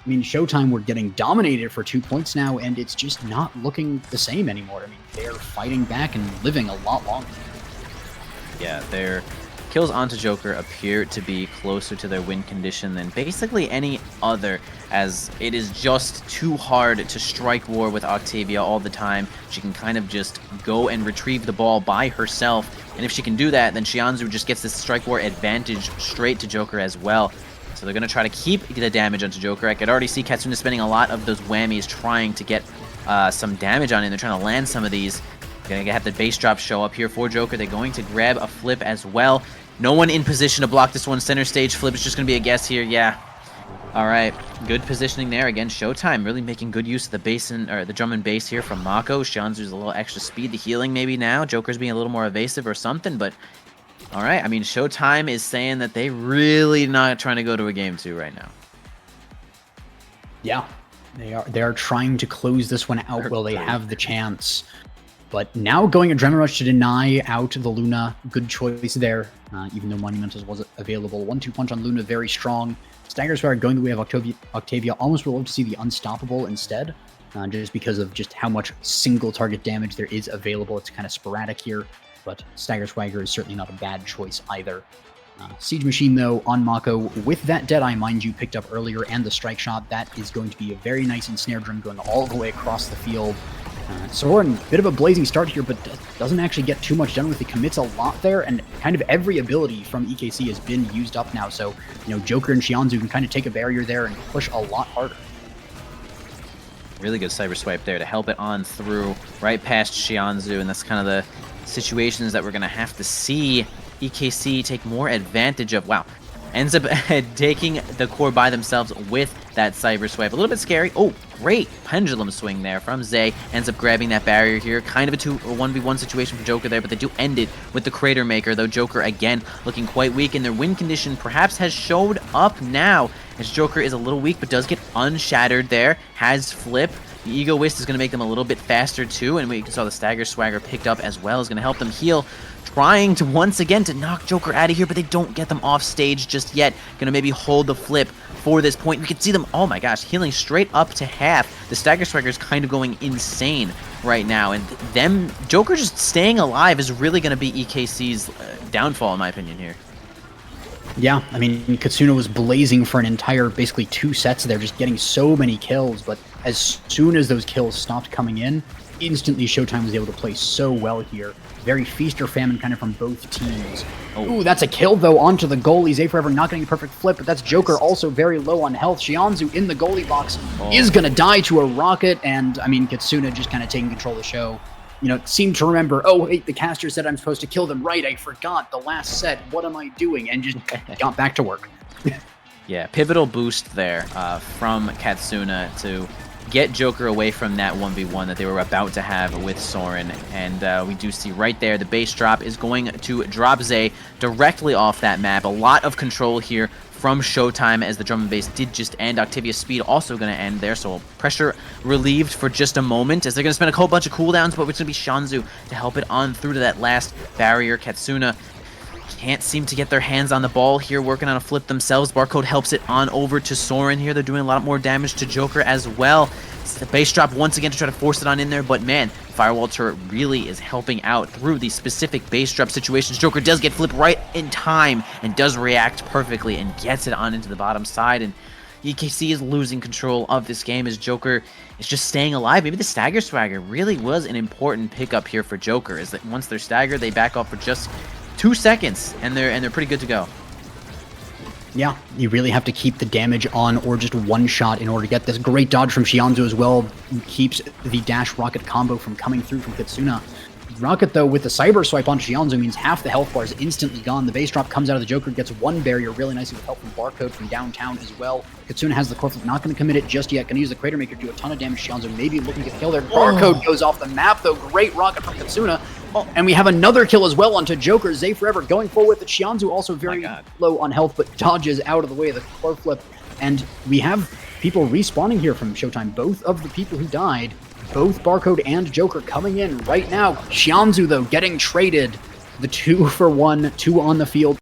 I mean, Showtime were getting dominated for 2 points now, and it's just not looking the same anymore. I mean, they're fighting back and living a lot longer. Yeah, their kills onto Joker appear to be closer to their win condition than basically any other, as it is just too hard to strike war with Octavia all the time. She can kind of just go and retrieve the ball by herself, and if she can do that, then Shianzu just gets this strike war advantage straight to Joker as well. So they're going to try to keep the damage onto Joker. I could already see Katsuna spending a lot of those whammies trying to get some damage on it. They're trying to land some of these. Gonna have the base drop show up here for Joker. They're going to grab a flip as well. No one in position to block this one. Center stage flip is just gonna be a guess here. Yeah. All right, good positioning there. Again, Showtime really making good use of the bass or the drum and bass here from Mako. Xianzu's a little extra speed, the healing maybe now. Joker's being a little more evasive or something, but all right. I mean, Showtime is saying that they really not trying to go to a game 2 right now. Yeah, they are trying to close this one out while they have the chance. But now going Adrenaline Rush to deny out the Luna. Good choice there, even though Monumentals wasn't available. 1-2 punch on Luna, very strong. Stagger Swagger going the way of Octavia. Almost would love to see the Unstoppable instead, just because of just how much single target damage there is available. It's kind of sporadic here, but Stagger Swagger is certainly not a bad choice either. Siege Machine, though, on Mako, with that Deadeye, mind you, picked up earlier, and the Strike Shot, that is going to be a very nice ensnare drum going all the way across the field. Soren, bit of a blazing start here, but doesn't actually get too much done with it. Commits a lot there, and kind of every ability from EKC has been used up now. So, you know, Joker and Xianzu can kind of take a barrier there and push a lot harder. Really good cyber swipe there to help it on through right past Xianzu, and that's kind of the situations that we're going to have to see EKC take more advantage of. Wow. Ends up taking the core by themselves with that cyber swipe. A little bit scary. Oh, great pendulum swing there from Zay. Ends up grabbing that barrier here. Kind of a 1v1 situation for Joker there, but they do end it with the Crater Maker, though Joker, again, looking quite weak, and their win condition perhaps has showed up now, as Joker is a little weak, but does get unshattered there. Has Flip. The Ego Wisp is going to make them a little bit faster, too, and we saw the Stagger Swagger picked up as well. Is going to help them heal. Trying to once again to knock Joker out of here, but they don't get them off stage just yet. Gonna maybe hold the flip for this point. We can see them, oh my gosh, healing straight up to half. The Stagger Swagger is kind of going insane right now, and them Joker just staying alive is really gonna be EKC's downfall, in my opinion, here. Yeah, I mean, Katsuna was blazing for an entire, basically 2 sets there, just getting so many kills, but as soon as those kills stopped coming in, instantly Showtime was able to play so well here. Very feast or famine kind of from both teams. Ooh, that's a kill, though, onto the goalie. Zay Forever not getting a perfect flip, but that's Joker also very low on health. Xianzu in the goalie box is going to die to a rocket, and, I mean, Katsuna just kind of taking control of the show. You know, seemed to remember, oh, wait, the caster said I'm supposed to kill them. Right, I forgot the last set. What am I doing? And just got back to work. Yeah, pivotal boost there from Katsuna to get Joker away from that 1v1 that they were about to have with Soren. And we do see right there the base drop is going to drop Zay directly off that map. A lot of control here from Showtime as the drum and bass did just end. Octavia's speed also going to end there, so pressure relieved for just a moment as they're going to spend a whole bunch of cooldowns, but it's going to be Xianzu to help it on through to that last barrier. Katsuna can't seem to get their hands on the ball here, working on a flip themselves. Barcode helps it on over to Soren here. They're doing a lot more damage to Joker as well. It's the base drop once again to try to force it on in there, but man, Firewall Turret really is helping out through these specific base drop situations. Joker does get flipped right in time and does react perfectly and gets it on into the bottom side, and EKC is losing control of this game as Joker is just staying alive. Maybe the Stagger Swagger really was an important pickup here for Joker, is that once they're staggered, they back off for just 2 seconds, and they're pretty good to go. Yeah, you really have to keep the damage on or just one shot in order to get this. Great dodge from Xianzu as well. Keeps the dash rocket combo from coming through from Katsuna. Rocket, though, with the cyber swipe on Xianzu means half the health bar is instantly gone. The base drop comes out of the Joker, gets one barrier really nicely with help from Barcode from downtown as well. Katsuna has the core flip, not going to commit it just yet. Going to use the Crater Maker to do a ton of damage to Xianzu, maybe looking to get the kill there. Barcode goes off the map, though. Great rocket from Katsuna. And we have another kill as well onto Joker. Zay Forever going forward with it. Xianzu also very low on health, but dodges out of the way of the core flip. And we have people respawning here from Showtime. Both of the people who died, both Barcode and Joker coming in right now. Xianzu, though, getting traded. The 2-for-1, 2 on the field,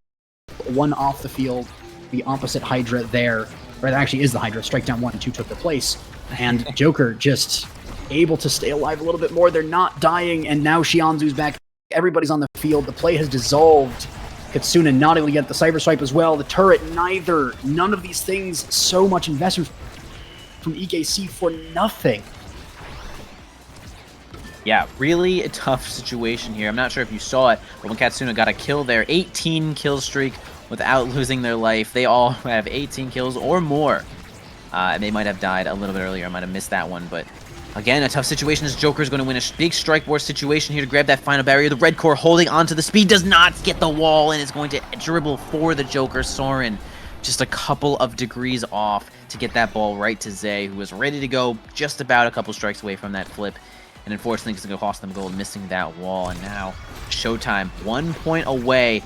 1 off the field. The opposite Hydra there. Or that actually is the Hydra. Strike down 1 and 2 took the place. And Joker just able to stay alive a little bit more. They're not dying, and now Xianzu's back. Everybody's on the field. The play has dissolved. Katsuna not able to get the cyber swipe as well. The turret, neither. None of these things. So much investment from EKC for nothing. Yeah, really a tough situation here. I'm not sure if you saw it, but when Katsuna got a kill there, 18 kill streak without losing their life. They all have 18 kills or more. They might have died a little bit earlier. I might have missed that one, but Again, a tough situation as Joker is going to win a big strike war situation here to grab that final barrier. The red core holding onto the speed does not get the wall and is going to dribble for the Joker. Soren just a couple of degrees off to get that ball right to Zay, who was ready to go just about a couple strikes away from that flip. And unfortunately, it's going to cost them gold, missing that wall. And now, Showtime, 1 point away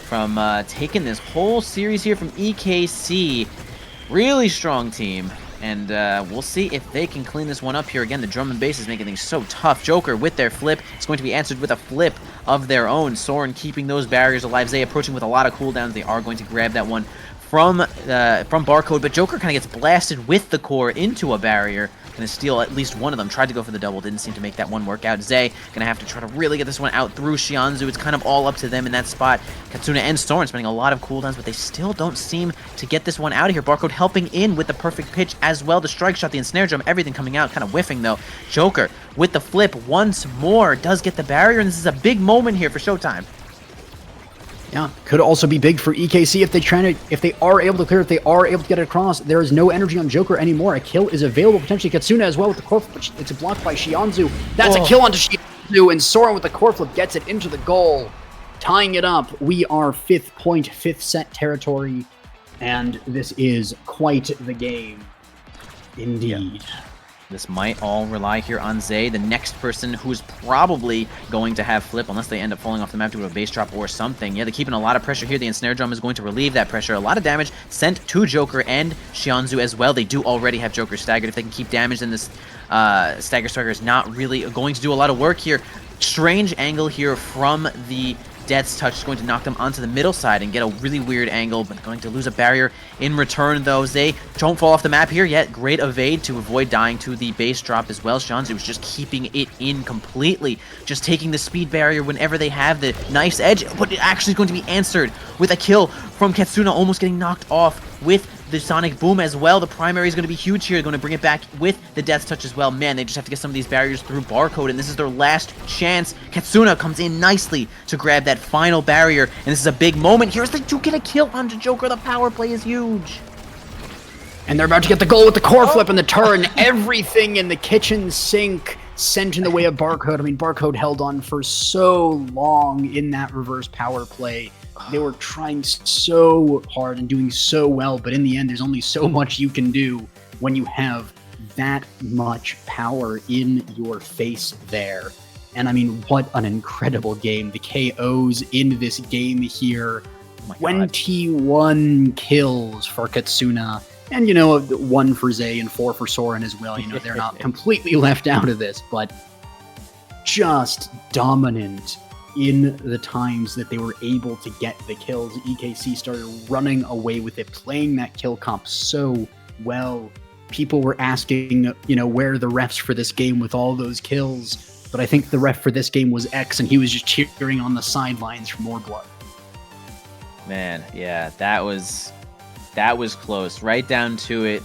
from taking this whole series here from EKC. Really strong team. And we'll see if they can clean this one up here. Again, the drum and bass is making things so tough. Joker with their flip. It's going to be answered with a flip of their own. Soren keeping those barriers alive. Zay approaching with a lot of cooldowns. They are going to grab that one from Barcode, but Joker kind of gets blasted with the core into a barrier. Gonna steal at least one of them. Tried to go for the double, didn't seem to make that one work out. Zay gonna have to try to really get this one out through Shianzu. It's kind of all up to them in that spot. Katsuna and Soren spending a lot of cooldowns, but they still don't seem to get this one out of here. Barcode helping in with the perfect pitch as well. The strike shot, the ensnare drum, everything coming out, kind of whiffing though. Joker with the flip once more does get the barrier, and this is a big moment here for Showtime. Yeah, could also be big for EKC if they are able to clear, if they are able to get it across. There is no energy on Joker anymore. A kill is available, potentially Katsuna as well with the core flip, but it's blocked by Shianzu. That's a kill onto Shianzu, and Soren with the core flip gets it into the goal, tying it up. We are 5th point, 5th set territory, and this is quite the game indeed. Yeah. This might all rely here on Zay, the next person who's probably going to have flip, unless they end up falling off the map due to a base drop or something. Yeah, they're keeping a lot of pressure here. The ensnare drum is going to relieve that pressure. A lot of damage sent to Joker and Shianzu as well. They do already have Joker staggered. If they can keep damage, then this Stagger Striker is not really going to do a lot of work here. Strange angle here from the Death's Touch is going to knock them onto the middle side and get a really weird angle, but going to lose a barrier in return, though. Zay don't fall off the map here yet. Great evade to avoid dying to the base drop as well. Shianzu was just keeping it in completely, just taking the speed barrier whenever they have the knife's edge, but it actually is going to be answered with a kill from Katsuna, almost getting knocked off with the Sonic Boom as well. The primary is going to be huge here. They're going to bring it back with the Death's Touch as well. Man, they just have to get some of these barriers through Barcode, and this is their last chance. Katsuna comes in nicely to grab that final barrier, and this is a big moment here as they do get a kill onto Joker. The power play is huge. And they're about to get the goal with the core flip and the turn. Everything in the kitchen sink sent in the way of Barcode. I mean, Barcode held on for so long in that reverse power play. They were trying so hard and doing so well, but in the end, there's only so much you can do when you have that much power in your face there. And I mean, what an incredible game. The KOs in this game here. 21 kills for Katsuna. And, 1 for Zay and 4 for Soren as well. They're not completely left out of this, but just dominant in the times that they were able to get the kills. EKC started running away with it, playing that kill comp so well. People were asking, where are the refs for this game with all those kills? But I think the ref for this game was X, and he was just cheering on the sidelines for more blood. Man, yeah, that was close, right down to it.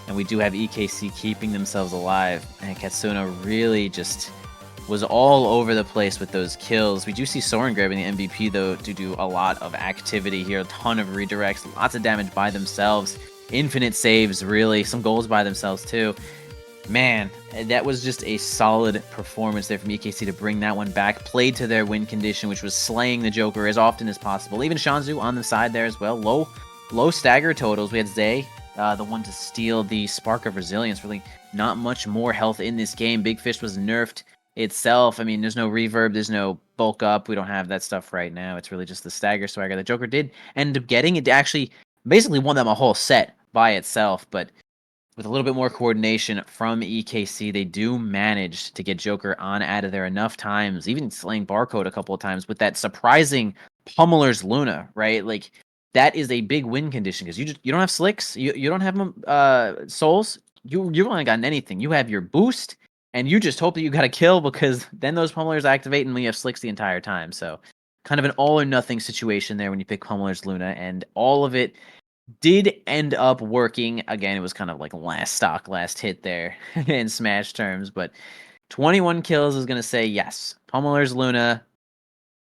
And we do have EKC keeping themselves alive, and Katsuna really just was all over the place with those kills. We do see Soren grabbing the MVP, though, to do a lot of activity here. A ton of redirects, lots of damage by themselves. Infinite saves, really. Some goals by themselves, too. Man, that was just a solid performance there from EKC to bring that one back. Played to their win condition, which was slaying the Joker as often as possible. Even Shianzu on the side there as well. Low stagger totals. We had Zay, the one to steal the Spark of Resilience. Really not much more health in this game. Big Fish was nerfed itself. I mean, there's no reverb, there's no bulk up. We don't have that stuff right now. It's really just the stagger swagger. The Joker did end up getting it. Actually, basically won them a whole set by itself, but with a little bit more coordination from EKC, they do manage to get Joker on out of there enough times, even slaying Barcode a couple of times with that surprising Pummeler's Luna, right? Like, that is a big win condition because you don't have slicks, you don't have souls, you've only gotten anything. You have your boost, and you just hope that you got a kill because then those Pummelers activate and we have slicks the entire time. So kind of an all or nothing situation there when you pick Pummeler's Luna, and all of it did end up working. Again, it was kind of like last hit there in Smash terms, but 21 kills is going to say yes. Pummeler's Luna,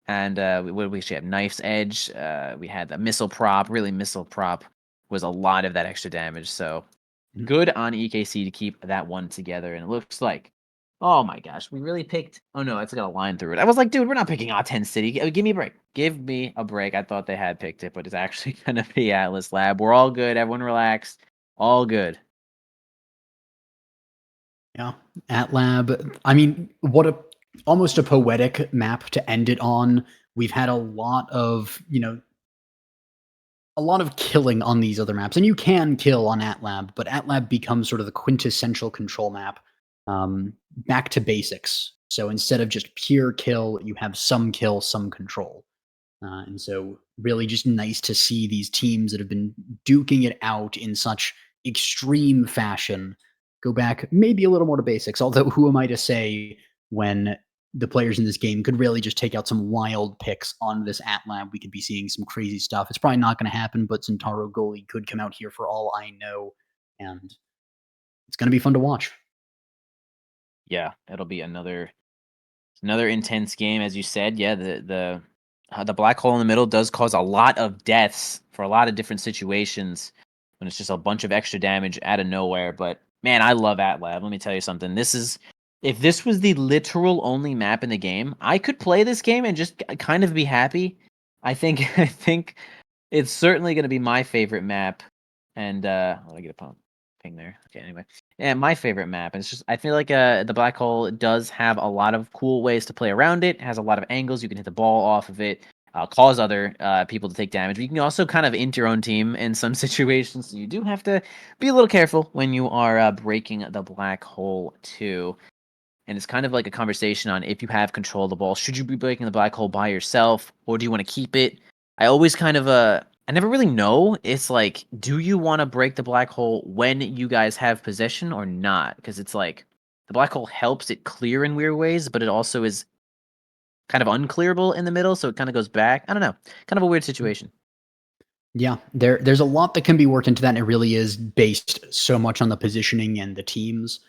and what did we actually have? Knife's Edge. We had the Missile Prop. Really, Missile Prop was a lot of that extra damage, so good on EKC to keep that one together. And it looks like, oh my gosh, we really picked. Oh no, it's got a line through it. I was like, dude, we're not picking A10 City. Give me a break. Give me a break. I thought they had picked it, but it's actually going to be Atlas Lab. We're all good. Everyone relax. All good. Yeah, AtLab. I mean, almost a poetic map to end it on. We've had a lot of, a lot of killing on these other maps, and you can kill on AtLab, but AtLab becomes sort of the quintessential control map, back to basics. So instead of just pure kill, you have some kill, some control. And so, really, just nice to see these teams that have been duking it out in such extreme fashion go back maybe a little more to basics. Although, who am I to say when the players in this game could really just take out some wild picks on this AtLab? We could be seeing some crazy stuff. It's probably not going to happen, but Centauro goalie could come out here for all I know. And it's going to be fun to watch. Yeah, it'll be another intense game, as you said. Yeah, the black hole in the middle does cause a lot of deaths for a lot of different situations when it's just a bunch of extra damage out of nowhere. But man, I love AtLab. Let me tell you something. If this was the literal only map in the game, I could play this game and just kind of be happy. I think it's certainly going to be my favorite map. And let me get a ping there. Okay, anyway. Yeah, my favorite map. It's just I feel like the black hole does have a lot of cool ways to play around it. It has a lot of angles. You can hit the ball off of it, cause other people to take damage. But you can also kind of int your own team in some situations. So you do have to be a little careful when you are breaking the black hole too. And it's kind of like a conversation on if you have control of the ball, should you be breaking the black hole by yourself, or do you want to keep it? I always kind of I never really know. It's like, do you want to break the black hole when you guys have possession or not? Because it's like the black hole helps it clear in weird ways, but it also is kind of unclearable in the middle, so it kind of goes back. I don't know, kind of a weird situation. Yeah, there's a lot that can be worked into that, and it really is based so much on the positioning and the teams.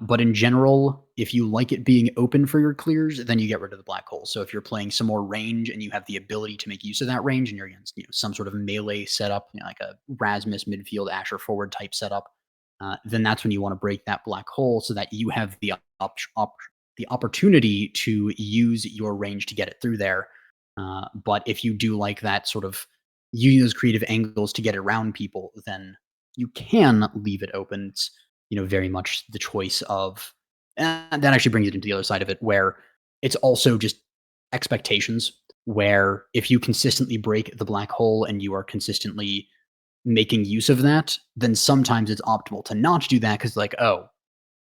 But in general, if you like it being open for your clears, then you get rid of the black hole. So if you're playing some more range and you have the ability to make use of that range, and you're against some sort of melee setup, like a Rasmus midfield Asher forward type setup, then that's when you want to break that black hole so that you have the opportunity to use your range to get it through there. But if you do like that sort of using those creative angles to get around people, then you can leave it open. It's very much the choice of, and that actually brings it into the other side of it, where it's also just expectations. Where if you consistently break the black hole and you are consistently making use of that, then sometimes it's optimal to not do that because, like, oh,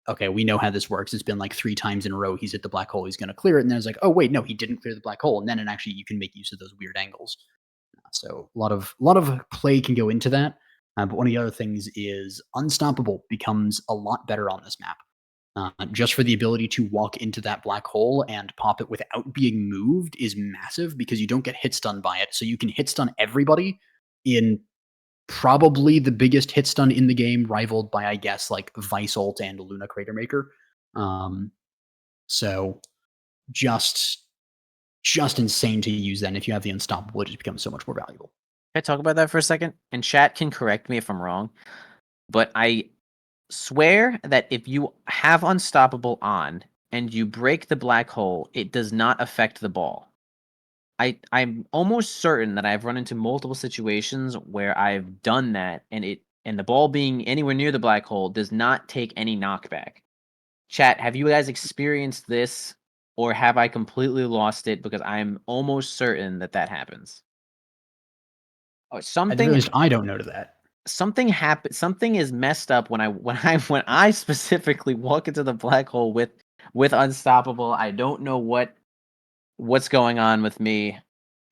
okay, we know how this works. It's been like 3 times in a row he's hit the black hole. He's going to clear it, and then it's like, oh wait, no, he didn't clear the black hole, and then you can make use of those weird angles. So a lot of play can go into that. But one of the other things is unstoppable becomes a lot better on this map. Just for the ability to walk into that black hole and pop it without being moved is massive because you don't get hit stun by it. So you can hit stun everybody in probably the biggest hit stun in the game, rivaled by, I guess, like Vice Ult and Luna Crater Maker. Um, so just just insane to use that. And if you have the unstoppable, it just becomes so much more valuable. Can I talk about that for a second? And chat can correct me if I'm wrong, but I swear that if you have unstoppable on and you break the black hole, it does not affect the ball. I'm almost certain that I've run into multiple situations where I've done that and the ball being anywhere near the black hole does not take any knockback. Chat, have you guys experienced this or have I completely lost it because I'm almost certain that that happens? Oh, At the very least, I don't know to that. something happened. Something is messed up when I specifically walk into the black hole with unstoppable. I don't know what's going on with me.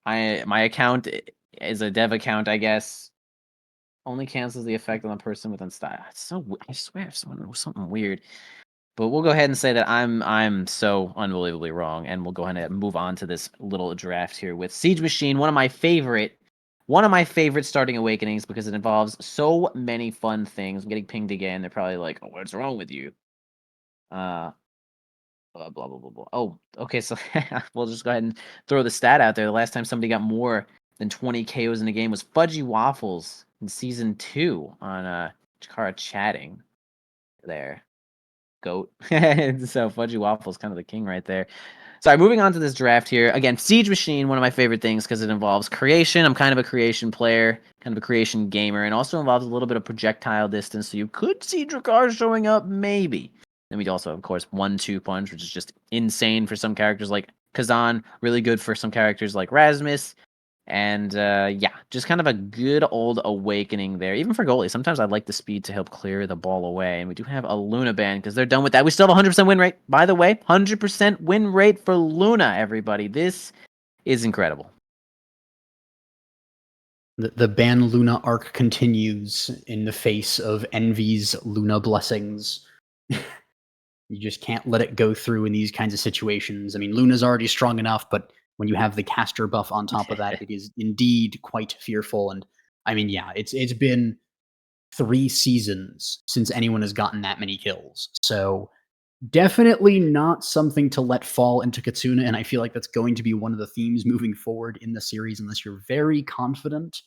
My account is a dev account, I guess. Only cancels the effect on the person with unstoppable. I swear something weird. But we'll go ahead and say that I'm so unbelievably wrong, and we'll go ahead and move on to this little draft here with Siege Machine, one of my favorite starting awakenings because it involves so many fun things. I'm getting pinged again. They're probably like, "Oh, what's wrong with you?" Blah blah blah blah blah. Oh, okay. So we'll just go ahead and throw the stat out there. The last time somebody got more than 20 KOs in a game was Fudgy Waffles in season 2 on Chikara chatting there. Goat. So Fudgy Waffle's kind of the king right there. Sorry, moving on to this draft here. Again, Siege Machine, one of my favorite things because it involves creation. I'm kind of a creation player, kind of a creation gamer, and also involves a little bit of projectile distance. So you could see Drakkar showing up, maybe. Then we also, of course, 1-2 punch, which is just insane for some characters like Kazan, really good for some characters like Rasmus. And yeah, just kind of a good old awakening there. Even for goalie, sometimes I like the speed to help clear the ball away. And we do have a Luna ban because they're done with that. We still have a 100% win rate. By the way, 100% win rate for Luna, everybody. This is incredible. The ban Luna arc continues in the face of Envy's Luna blessings. You just can't let it go through in these kinds of situations. I mean, Luna's already strong enough, but when you have the caster buff on top of that, it is indeed quite fearful. And I mean, yeah, it's been 3 seasons since anyone has gotten that many kills. So definitely not something to let fall into Katsuna, and I feel like that's going to be one of the themes moving forward in the series unless you're very confident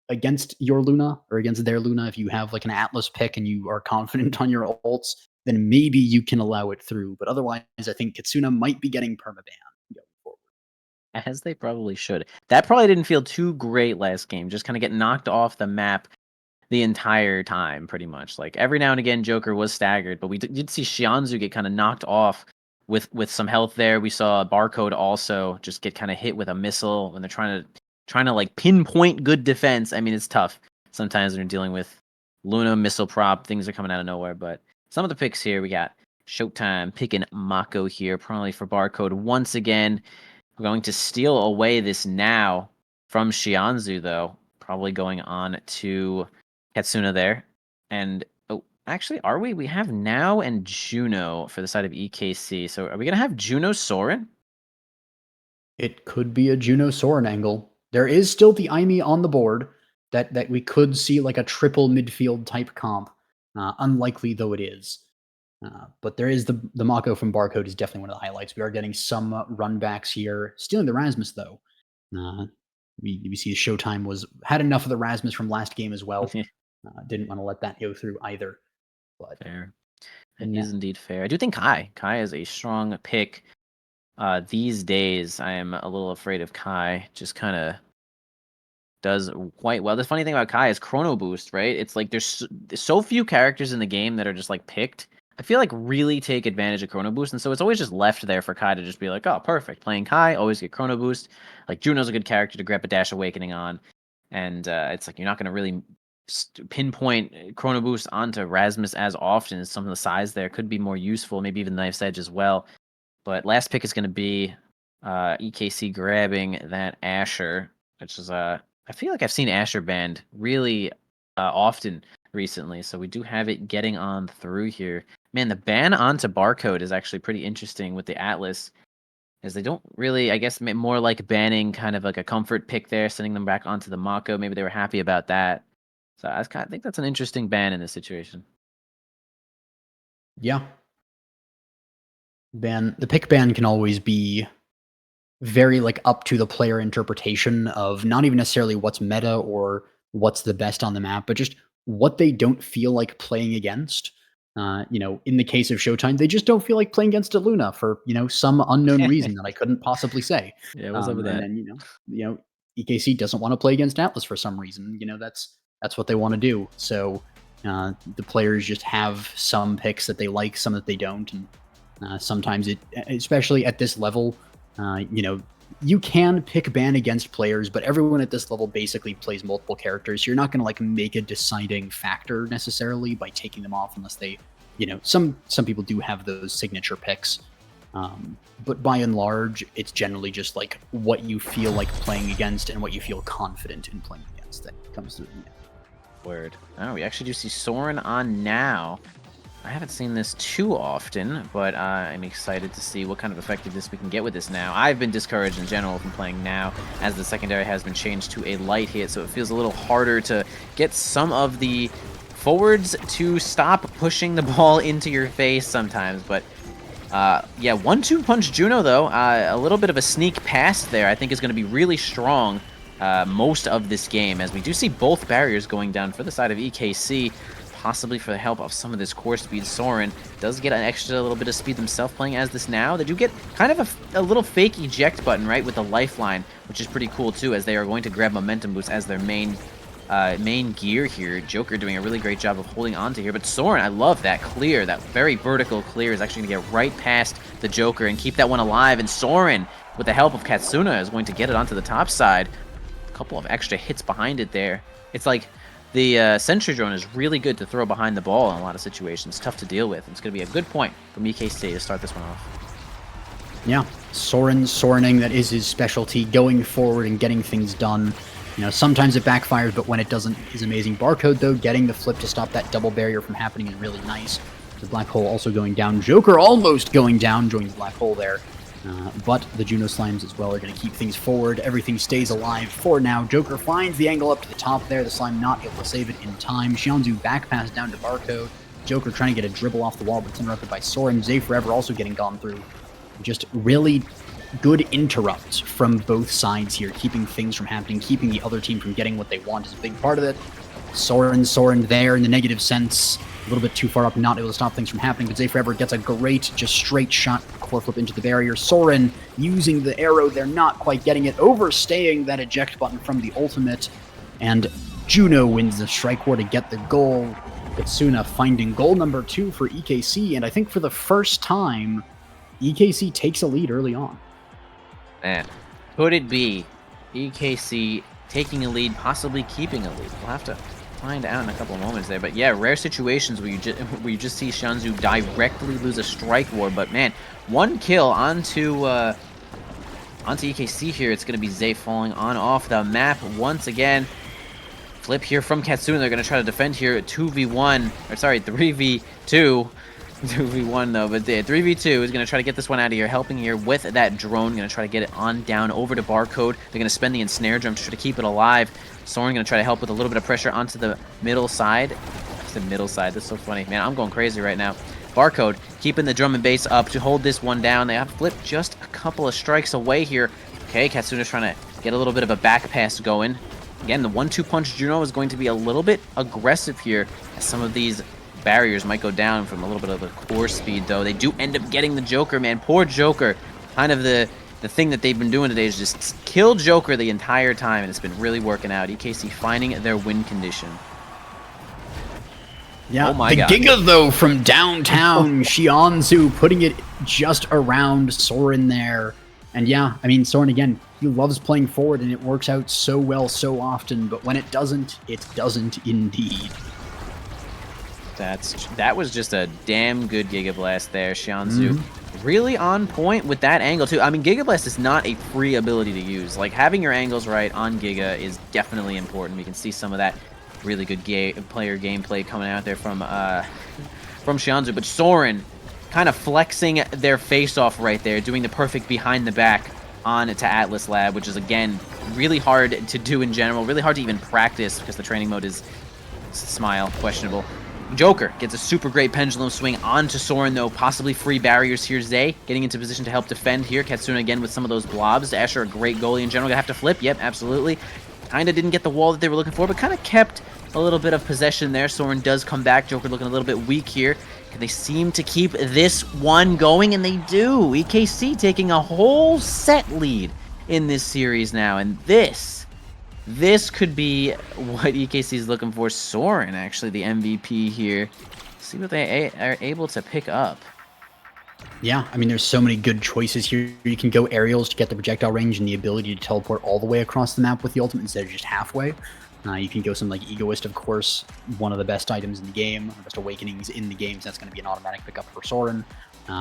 against your Luna or against their Luna. If you have like an Atlas pick and you are confident on your ults, then maybe you can allow it through. But otherwise, I think Katsuna might be getting permaban going forward. As they probably should. That probably didn't feel too great last game. Just kind of get knocked off the map the entire time, pretty much. Like every now and again, Joker was staggered, but we did see Shianzu get kind of knocked off with some health there. We saw Barcode also just get kind of hit with a missile when they're trying to like pinpoint good defense. I mean, it's tough sometimes when you're dealing with Luna missile prop. Things are coming out of nowhere, but some of the picks here we got Showtime picking Mako here, probably for Barcode once again. We're going to steal away this now from Shianzu though, probably going on to Katsuna there. And oh, actually, are we? We have Now and Juno for the side of EKC. So are we gonna have Juno Soren? It could be a Juno Soren angle. There is still the Aimi on the board that we could see like a triple midfield type comp. Unlikely though it is. But there is the Mako from Barcode is definitely one of the highlights. We are getting some runbacks here. Stealing the Rasmus though. We see Showtime had enough of the Rasmus from last game as well. Didn't want to let that go through either. But Fair. It is indeed fair. I do think Kai. Kai is a strong pick. These days, I am a little afraid of Kai. Just kind of does quite well. The funny thing about Kai is Chrono Boost, right? It's like there's so few characters in the game that are just like picked. I feel like really take advantage of Chrono Boost, and so it's always just left there for Kai to just be like, oh, perfect. Playing Kai, always get Chrono Boost. Like Juno's a good character to grab a Dash Awakening on, and it's like you're not going to really pinpoint Chrono Boost onto Rasmus as often. Some of the size there could be more useful, maybe even Knife's Edge as well. But last pick is going to be EKC grabbing that Asher, which is I feel like I've seen Asher banned really often recently, so we do have it getting on through here. Man, the ban onto Barcode is actually pretty interesting with the Atlas, as they don't really, I guess, more like banning kind of like a comfort pick there, sending them back onto the Mako. Maybe they were happy about that. So I think that's an interesting ban in this situation. yeah, the pick ban can always be very like up to the player interpretation of not even necessarily what's meta or what's the best on the map, but just what they don't feel like playing against. In the case of Showtime, they just don't feel like playing against a Luna for some unknown reason that I couldn't possibly say. Yeah, what's up with that? And then EKC doesn't want to play against Atlas for some reason. That's what they want to do. So the players just have some picks that they like, some that they don't, and sometimes especially at this level. You can pick ban against players, but everyone at this level basically plays multiple characters. You're not going to like make a deciding factor necessarily by taking them off unless they, some people do have those signature picks. But by and large, it's generally just like what you feel like playing against and what you feel confident in playing against that comes through. Word. Oh, we actually do see Soren on now. I haven't seen this too often, but I'm excited to see what kind of effectiveness we can get with this now. I've been discouraged in general from playing now, as the secondary has been changed to a light hit, so it feels a little harder to get some of the forwards to stop pushing the ball into your face sometimes. But yeah, 1-2 punch Juno, though. A little bit of a sneak past there I think is going to be really strong most of this game, as we do see both barriers going down for the side of EKC. possibly for the help of some of this core speed. Soren does get an extra little bit of speed themselves playing as this now. They do get kind of a little fake eject button, right, with the lifeline, which is pretty cool too, as they are going to grab momentum boost as their main gear here. Joker doing a really great job of holding on to here, but Soren, I love that clear. That very vertical clear is actually going to get right past the Joker and keep that one alive, and Soren, with the help of Katsuna, is going to get it onto the top side. A couple of extra hits behind it there. It's like the Sentry Drone is really good to throw behind the ball in a lot of situations. Tough to deal with. It's going to be a good point from EKC to start this one off. Yeah, Sorening, that is his specialty, going forward and getting things done. You know, sometimes it backfires, but when it doesn't, is amazing. Barcode, though, getting the flip to stop that double barrier from happening is really nice. The Black Hole also going down. Joker almost going down, joining the Black Hole there. But the Juno Slimes as well are going to keep things forward. Everything stays alive for now. Joker finds the angle up to the top there. The Slime not able to save it in time. Xianzhu back pass down to Barcode. Joker trying to get a dribble off the wall, but it's interrupted by Soren. Zay Forever also getting gone through. Just really good interrupts from both sides here, keeping things from happening, keeping the other team from getting what they want is a big part of it. Soren there in the negative sense. A little bit too far up, not able to stop things from happening, but Zay Forever gets a great, just straight shot, core flip into the barrier. Soren using the arrow there, not quite getting it, overstaying that eject button from the ultimate, and Juno wins the strike war to get the goal. Katsuna finding goal number 2 for EKC, and I think for the first time, EKC takes a lead early on. Man, could it be EKC taking a lead, possibly keeping a lead? We'll have to find out in a couple of moments there. But yeah, rare situations where you just see Xianzhu directly lose a strike war. But man, one kill onto EKC here. It's going to be Zay falling on off the map once again. Flip here from Katsuna. They're going to try to defend here. 2v1, or sorry, 3v2. 2v1 though, but 3v2 is going to try to get this one out of here, helping here with that drone. Going to try to get it on down over to Barcode. They're going to spend the ensnare drum to try to keep it alive. Soren going to try to help with a little bit of pressure onto the middle side. It's the middle side. That's so funny. Man, I'm going crazy right now. Barcode keeping the drum and bass up to hold this one down. They have flipped just a couple of strikes away here. Okay, Katsuna's trying to get a little bit of a back pass going. Again, the 1-2 punch Juno is going to be a little bit aggressive here, as some of these barriers might go down from a little bit of a core speed, though. They do end up getting the Joker, man. Poor Joker. Kind of the thing that they've been doing today is just kill Joker the entire time, and it's been really working out. EKC finding their win condition. Yeah, oh my God. Giga, though, from downtown, Xianzhu putting it just around Soren there. And yeah, I mean, Soren, again, he loves playing forward, and it works out so well so often, but when it doesn't indeed. That was just a damn good Giga Blast there, Xianzhu. Really on point with that angle, too. I mean, Giga Blast is not a free ability to use. Like, having your angles right on Giga is definitely important. We can see some of that really good player gameplay coming out there from Xianzhu. But Soren kind of flexing their face-off right there, doing the perfect behind-the-back on to Atlas Lab, which is, again, really hard to do in general. Really hard to even practice because the training mode is, smile, questionable. Joker gets a super great pendulum swing onto Soren, though. Possibly free barriers here. Zay getting into position to help defend here. Katsuna again with some of those blobs. Asher, a great goalie in general. Gonna have to flip. Yep, absolutely. Kind of didn't get the wall that they were looking for, but kind of kept a little bit of possession there. Soren does come back. Joker looking a little bit weak here. They seem to keep this one going, and they do. EKC taking a whole set lead in this series now, and this could be what EKC is looking for. Soren, actually, the MVP here. See what they are able to pick up. Yeah, I mean, there's so many good choices here. You can go aerials to get the projectile range and the ability to teleport all the way across the map with the ultimate instead of just halfway. You can go some like Egoist, of course, one of the best items in the game, best awakenings in the game, so that's going to be an automatic pickup for Soren.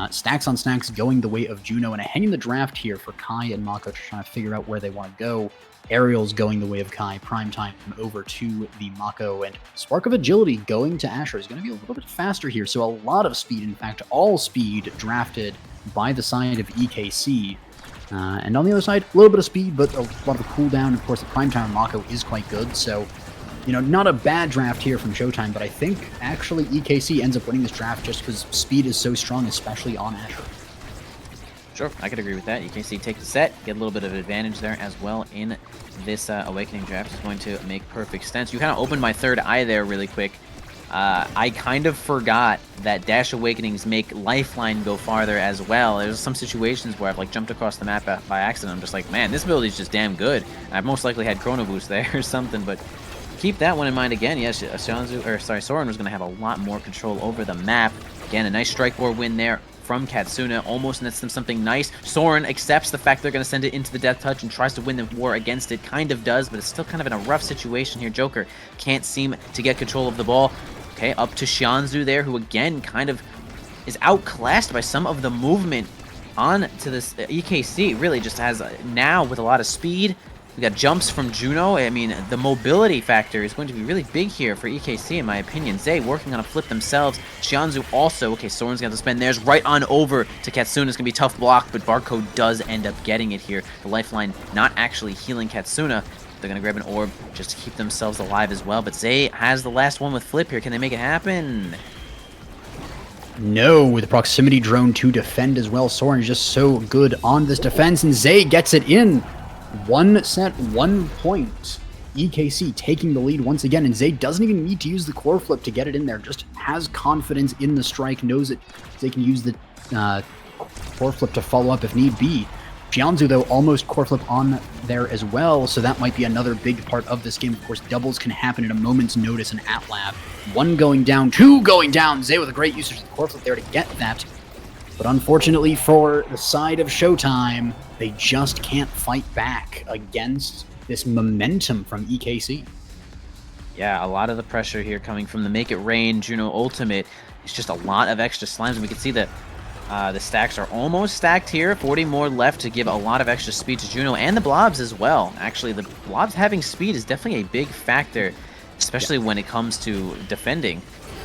Stacks on stacks going the way of Juno, and a hang in the draft here for Kai and Mako trying to figure out where they want to go. Aerials going the way of Kai, prime time over to the Mako, and Spark of Agility going to Asher is going to be a little bit faster here, so a lot of speed, in fact, all speed drafted by the side of EKC. And on the other side, a little bit of speed, but a lot of cooldown. Of course, the prime time Mako is quite good, so, you know, not a bad draft here from Showtime, but I think actually EKC ends up winning this draft just because speed is so strong, especially on Asher. Sure, I could agree with that. EKC take the set, get a little bit of advantage there as well in this Awakening draft. Is going to make perfect sense. You kind of opened my third eye there really quick. I kind of forgot that Dash Awakenings make Lifeline go farther as well. There's some situations where I've like jumped across the map by accident. I'm just like, man, this ability is just damn good. I've most likely had Chrono Boost there or something, but keep that one in mind again. Yes, Soren was going to have a lot more control over the map. Again, a nice strike board win there from Katsuna, almost nets them something nice. Soren accepts the fact they're going to send it into the Death Touch and tries to win the war against it. Kind of does, but it's still kind of in a rough situation here. Joker can't seem to get control of the ball. Okay, up to Xianzhu there, who again kind of is outclassed by some of the movement on to this EKC. Really just has now with a lot of speed. We got jumps from Juno. I mean, the mobility factor is going to be really big here for EKC, in my opinion. Zay working on a flip themselves. Xianzhu also. Okay, Soren's going to spend theirs right on over to Katsuna. It's going to be a tough block, but Barcode does end up getting it here. The lifeline not actually healing Katsuna. They're going to grab an orb just to keep themselves alive as well. But Zay has the last one with flip here. Can they make it happen? No, with the proximity drone to defend as well. Soren is just so good on this defense, and Zay gets it in. 1 set, 1 point. EKC taking the lead once again, and Zay doesn't even need to use the core flip to get it in there. Just has confidence in the strike, knows that Zay can use the core flip to follow up if need be. Xianzhu, though, almost core flip on there as well, so that might be another big part of this game. Of course, doubles can happen at a moment's notice in AtLab. 1 going down, 2 going down. Zay with a great usage of the core flip there to get that. But unfortunately for the side of Showtime, they just can't fight back against this momentum from EKC. Yeah, a lot of the pressure here coming from the Make It Rain Juno Ultimate. It's just a lot of extra slimes, and we can see that the stacks are almost stacked here. 40 more left to give a lot of extra speed to Juno and the blobs as well. Actually, the blobs having speed is definitely a big factor, especially when it comes to defending.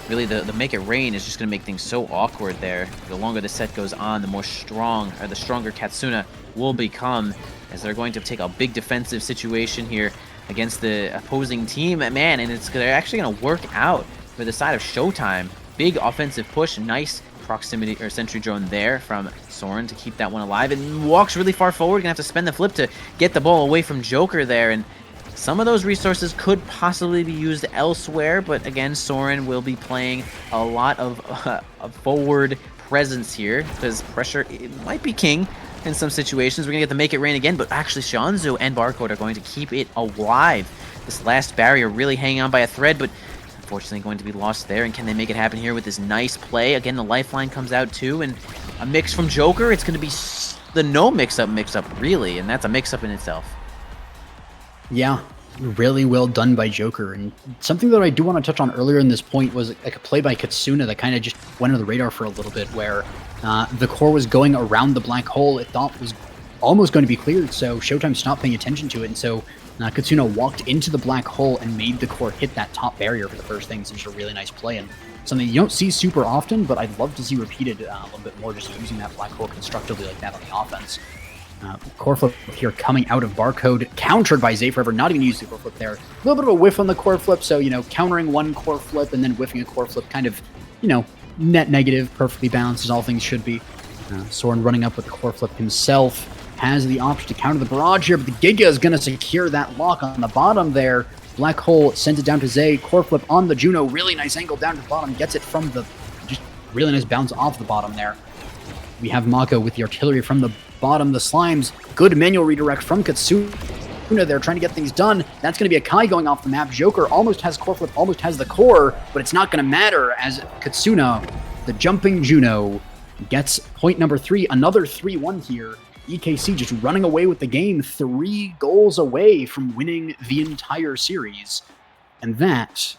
Really, the Make It Rain is just going to make things so awkward there. The longer the set goes on, the stronger Katsuna will become, as they're going to take a big defensive situation here against the opposing team. Man, and they're actually going to work out for the side of Showtime. Big offensive push, nice proximity or sentry drone there from Soren to keep that one alive, and walks really far forward. Gonna have to spend the flip to get the ball away from Joker there, and some of those resources could possibly be used elsewhere, but again, Soren will be playing a lot of forward presence here because pressure might be king in some situations. We're gonna get to Make It Rain again, but actually Xianzhu and Barcode are going to keep it alive. This last barrier really hanging on by a thread, but unfortunately going to be lost there. And can they make it happen here with this nice play? Again, the lifeline comes out too, and a mix from Joker. It's going to be the no mix-up really, and that's a mix-up in itself. Yeah, really well done by Joker. And something that I do want to touch on earlier in this point was like a play by Katsuna that kind of just went under the radar for a little bit, where the core was going around the black hole it thought was almost going to be cleared, so Showtime stopped paying attention to it, and so Katsuna walked into the black hole and made the core hit that top barrier for the first thing. So it's just a really nice play, and something you don't see super often, but I'd love to see repeated a little bit more, just using that black hole constructively like that on the offense. Core flip here coming out of Barcode, countered by Zay Forever, not even using the core flip there. A little bit of a whiff on the core flip, so, countering one core flip and then whiffing a core flip, kind of, net negative, perfectly balanced as all things should be. Soren running up with the core flip himself, has the option to counter the barrage here, but the Giga is going to secure that lock on the bottom there. Black hole sends it down to Zay, core flip on the Juno, really nice angle down to the bottom, gets it from the, just really nice bounce off the bottom there. We have Mako with the artillery from the bottom, the slimes, good manual redirect from Katsuna there, trying to get things done. That's going to be a Kai going off the map. Joker almost has core flip, almost has the core, but it's not going to matter as Katsuna, the jumping Juno, gets point number 3, another 3-1 here. EKC just running away with the game, 3 goals away from winning the entire series. And that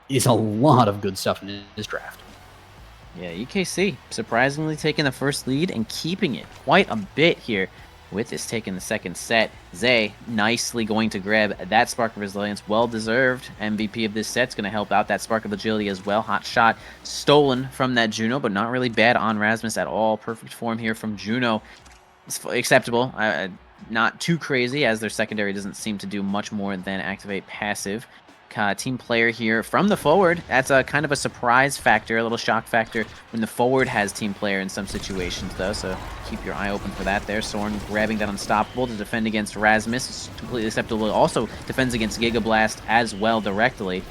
is a lot of good stuff in this draft. Yeah, EKC surprisingly taking the first lead and keeping it quite a bit here with this taking the second set. Zay nicely going to grab that Spark of Resilience. Well-deserved MVP of this set. It's going to help out that Spark of Agility as well. Hot shot stolen from that Juno, but not really bad on Rasmus at all. Perfect form here from Juno. It's acceptable, not too crazy, as their secondary doesn't seem to do much more than activate passive. Team player here from the forward. That's a kind of a surprise factor, a little shock factor when the forward has team player in some situations, though, so keep your eye open for that there. Soren grabbing that Unstoppable to defend against Rasmus. It's completely acceptable. It also defends against Giga Blast as well directly.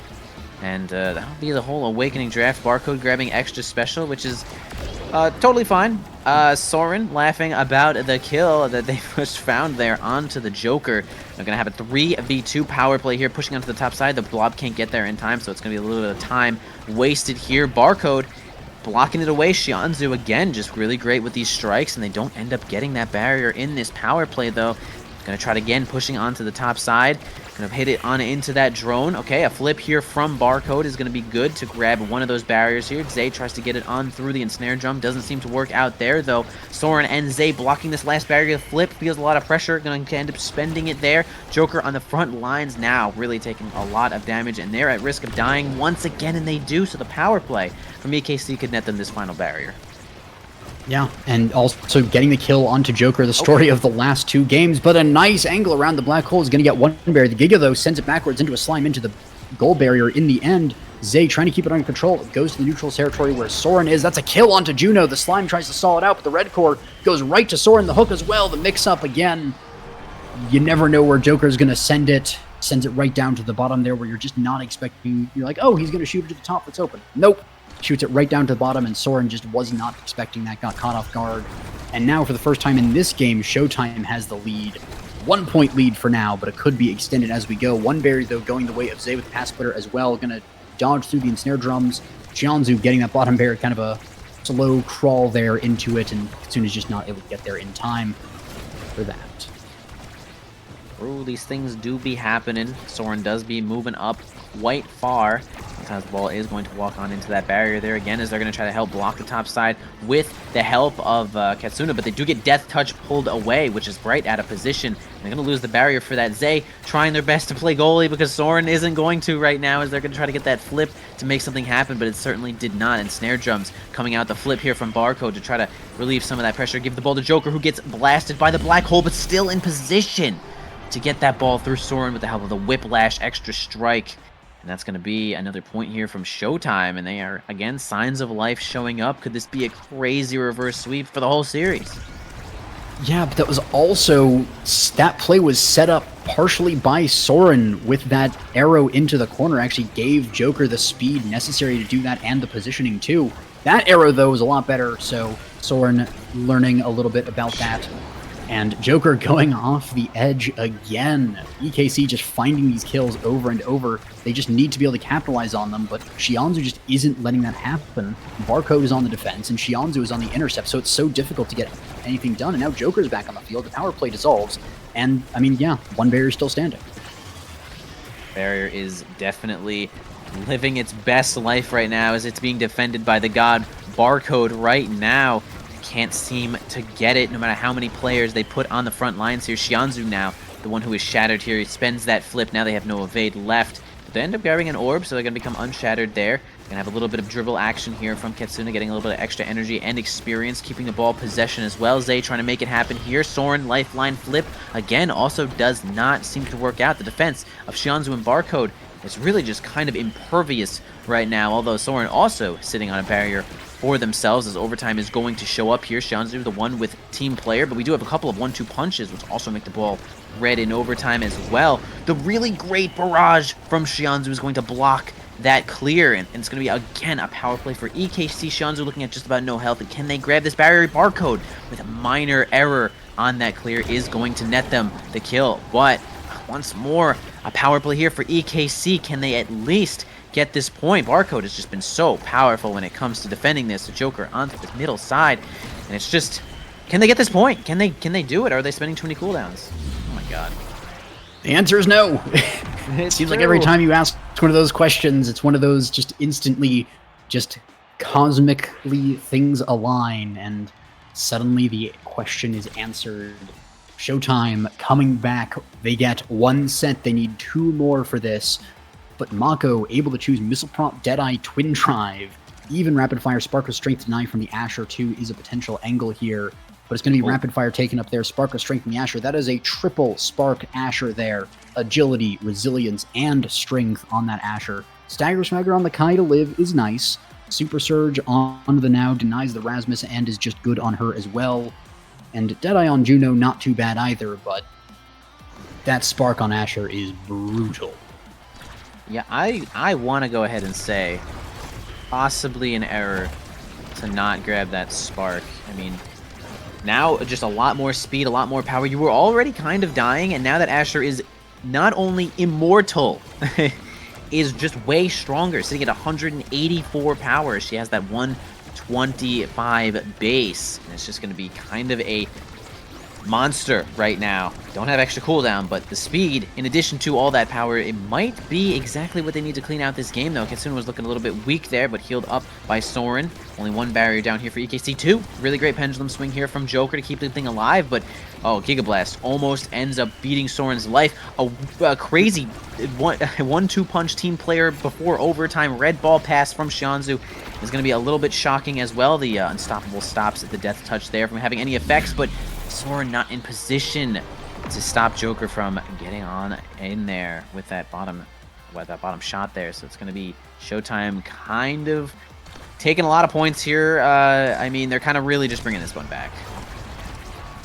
And that'll be the whole Awakening draft. Barcode grabbing extra special, which is totally fine. Soren laughing about the kill that they just found there onto the Joker. They're going to have a 3v2 power play here, pushing onto the top side. The blob can't get there in time, so it's going to be a little bit of time wasted here. Barcode blocking it away. Shianzu, again, just really great with these strikes, and they don't end up getting that barrier in this power play, though. Going to try it again, pushing onto the top side. Going to hit it on into that drone. Okay, a flip here from Barcode is going to be good to grab one of those barriers here. Zay tries to get it on through the ensnare drum. Doesn't seem to work out there, though. Soren and Zay blocking this last barrier. Flip feels a lot of pressure. Going to end up spending it there. Joker on the front lines now, really taking a lot of damage, and they're at risk of dying once again, and they do. So the power play from EKC could net them this final barrier. Yeah, and also getting the kill onto Joker, the story of the last 2 games, but a nice angle around the black hole is going to get one barrier. The Giga, though, sends it backwards into a slime into the goal barrier in the end. Zay trying to keep it under control. It goes to the neutral territory where Soren is. That's a kill onto Juno. The slime tries to stall it out, but the red core goes right to Soren. The hook as well. The mix-up again. You never know where Joker is going to send it. Sends it right down to the bottom there where you're just not expecting. You're like, oh, he's going to shoot it to the top that's open. Nope. Shoots it right down to the bottom, and Soren just was not expecting that, got caught off guard. And now, for the first time in this game, Showtime has the lead. 1 point lead for now, but it could be extended as we go. One barrier, though, going the way of Zay with the pass splitter as well. Going to dodge through the ensnare drums. Jianzu getting that bottom barrier, kind of a slow crawl there into it, and Katsuna's just not able to get there in time for that. Ooh, these things do be happening. Soren does be moving up quite far. Sometimes the ball is going to walk on into that barrier there again, as they're going to try to help block the top side with the help of Katsuna, but they do get Death Touch pulled away, which is right out of position. And they're going to lose the barrier for that. Zay trying their best to play goalie, because Soren isn't going to right now, as they're going to try to get that flip to make something happen, but it certainly did not. And snare drums coming out the flip here from Barcode to try to relieve some of that pressure, give the ball to Joker, who gets blasted by the black hole, but still in position to get that ball through Soren with the help of the Whiplash extra strike. And that's going to be another point here from Showtime, and they are, again, signs of life showing up. Could this be a crazy reverse sweep for the whole series? Yeah, but that was also, that play was set up partially by Soren with that arrow into the corner. Actually gave Joker the speed necessary to do that, and the positioning too. That arrow, though, was a lot better, so Soren learning a little bit about that. And Joker going off the edge again. EKC just finding these kills over and over. They just need to be able to capitalize on them, but Shianzu just isn't letting that happen. Barcode is on the defense, and Shianzu is on the intercept, so it's so difficult to get anything done. And now Joker's back on the field. The power play dissolves. And, I mean, yeah, one barrier is still standing. Barrier is definitely living its best life right now, as it's being defended by the god Barcode right now. Can't seem to get it, no matter how many players they put on the front lines here. Shianzu now, the one who is shattered here, he spends that flip. Now they have no evade left. But they end up grabbing an orb, so they're going to become unshattered there. Going to have a little bit of dribble action here from Katsuna, getting a little bit of extra energy and experience, keeping the ball possession as well. Zay trying to make it happen here. Soren, lifeline flip, again, also does not seem to work out. The defense of Shianzu and Barcode is really just kind of impervious right now, although Soren also sitting on a barrier for themselves, as overtime is going to show up here. Shianzu, the one with team player, but we do have a couple of 1-2 punches, which also make the ball red in overtime as well. The really great barrage from Shianzu is going to block that clear, and it's going to be, again, a power play for EKC. Shianzu looking at just about no health, and can they grab this barrier? Barcode with a minor error on that clear is going to net them the kill, but once more, a power play here for EKC. Can they at least get this point? Barcode has just been so powerful when it comes to defending this. The Joker onto the middle side, and it's just, can they get this point? Can they do it? Or are they spending too many cooldowns? Oh my god. The answer is no. It seems like every time you ask one of those questions, it's one of those just instantly, just cosmically things align, and suddenly the question is answered. Showtime coming back. They get 1 set. They need 2 more for this. But Mako able to choose Missile Prompt, Deadeye, Twin Drive. Even Rapid Fire, Spark of Strength deny from the Asher too is a potential angle here. But it's going to be Rapid Fire taken up there. Spark of Strength from the Asher. That is a triple Spark Asher there. Agility, resilience, and strength on that Asher. Stagger Swagger on the Kai to live is nice. Super Surge on the Now denies the Rasmus and is just good on her as well. And Deadeye on Juno, not too bad either, but that Spark on Asher is brutal. Yeah, I want to go ahead and say possibly an error to not grab that spark. I mean, now just a lot more speed, a lot more power. You were already kind of dying, and now that Asher is not only immortal, is just way stronger, sitting at 184 power. She has that 125 base, and it's just going to be kind of a monster right now. Don't have extra cooldown, but the speed, in addition to all that power, it might be exactly what they need to clean out this game, though. Katsuna was looking a little bit weak there, but healed up by Soren. Only one barrier down here for EKC. Two, really great pendulum swing here from Joker to keep the thing alive, but oh, Giga Blast almost ends up beating Soren's life. A crazy 1-2 punch team player before overtime. Red ball pass from Shianzu is going to be a little bit shocking as well. The unstoppable stops at the death touch there from having any effects, but Soren not in position to stop Joker from getting on in there with that bottom shot there. So it's going to be Showtime kind of taking a lot of points here. I mean, they're kind of really just bringing this one back.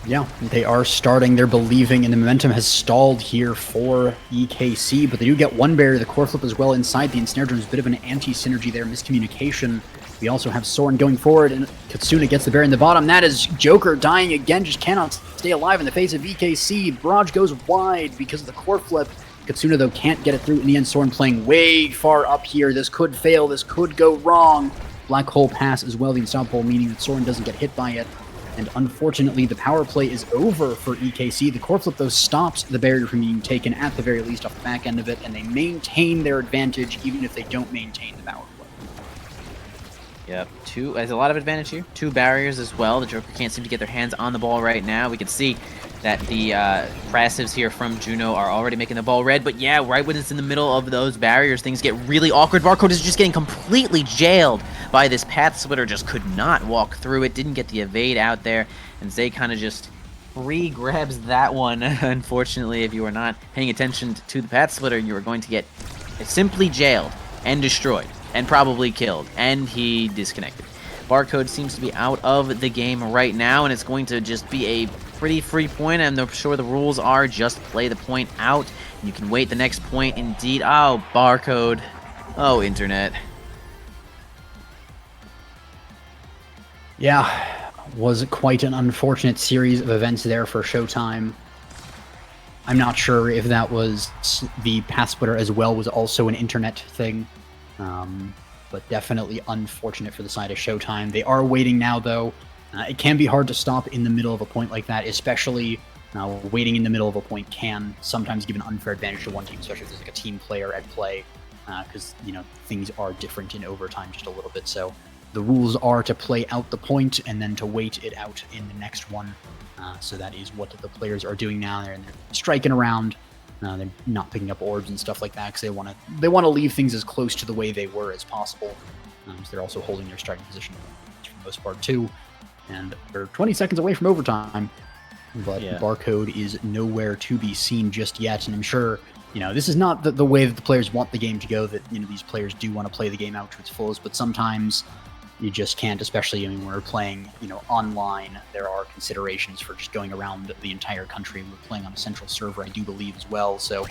Yeah, they are starting. They're believing, and the momentum has stalled here for EKC, but they do get one barrier, the core flip as well inside the ensnare drone. Is a bit of an anti-synergy there, miscommunication. We also have Soren going forward, and Katsuna gets the barrier in the bottom. That is Joker dying again, just cannot stay alive in the face of EKC. Barrage goes wide because of the core flip. Katsuna, though, can't get it through. In the end, Soren playing way far up here. This could fail. This could go wrong. Black hole pass as well, the unstoppable, meaning that Soren doesn't get hit by it. And unfortunately, the power play is over for EKC. The core flip, though, stops the barrier from being taken, at the very least, off the back end of it, and they maintain their advantage even if they don't maintain the power play. Yep, there's a lot of advantage here. Two barriers as well. The Joker can't seem to get their hands on the ball right now. We can see that the passives here from Juno are already making the ball red. But yeah, right when it's in the middle of those barriers, things get really awkward. Barcode is just getting completely jailed by this path splitter. Just could not walk through it. Didn't get the evade out there. And Zay kind of just free grabs that one. Unfortunately, if you are not paying attention to the path splitter, you are going to get simply jailed and destroyed. And probably killed, and he disconnected. Barcode seems to be out of the game right now, and it's going to just be a pretty free point. I'm sure the rules are just play the point out. You can wait the next point indeed. Oh, Barcode. Oh, internet. Yeah, was quite an unfortunate series of events there for Showtime. I'm not sure if that was the path splitter as well was also an internet thing. But definitely unfortunate for the side of Showtime. They are waiting now, though. It can be hard to stop in the middle of a point like that, especially waiting in the middle of a point can sometimes give an unfair advantage to one team, especially if there's like a team player at play, because things are different in overtime just a little bit. So the rules are to play out the point and then to wait it out in the next one. So that is what the players are doing now. They're striking around. They're not picking up orbs and stuff like that because they want to leave things as close to the way they were as possible. So they're also holding their starting position for the most part too. And they're 20 seconds away from overtime, but yeah. Barcode is nowhere to be seen just yet. And I'm sure this is not the way that the players want the game to go. That these players do want to play the game out to its fullest, but sometimes you just can't, especially when we're playing, online. There are considerations for just going around the entire country. We're playing on a central server, I do believe, as well. So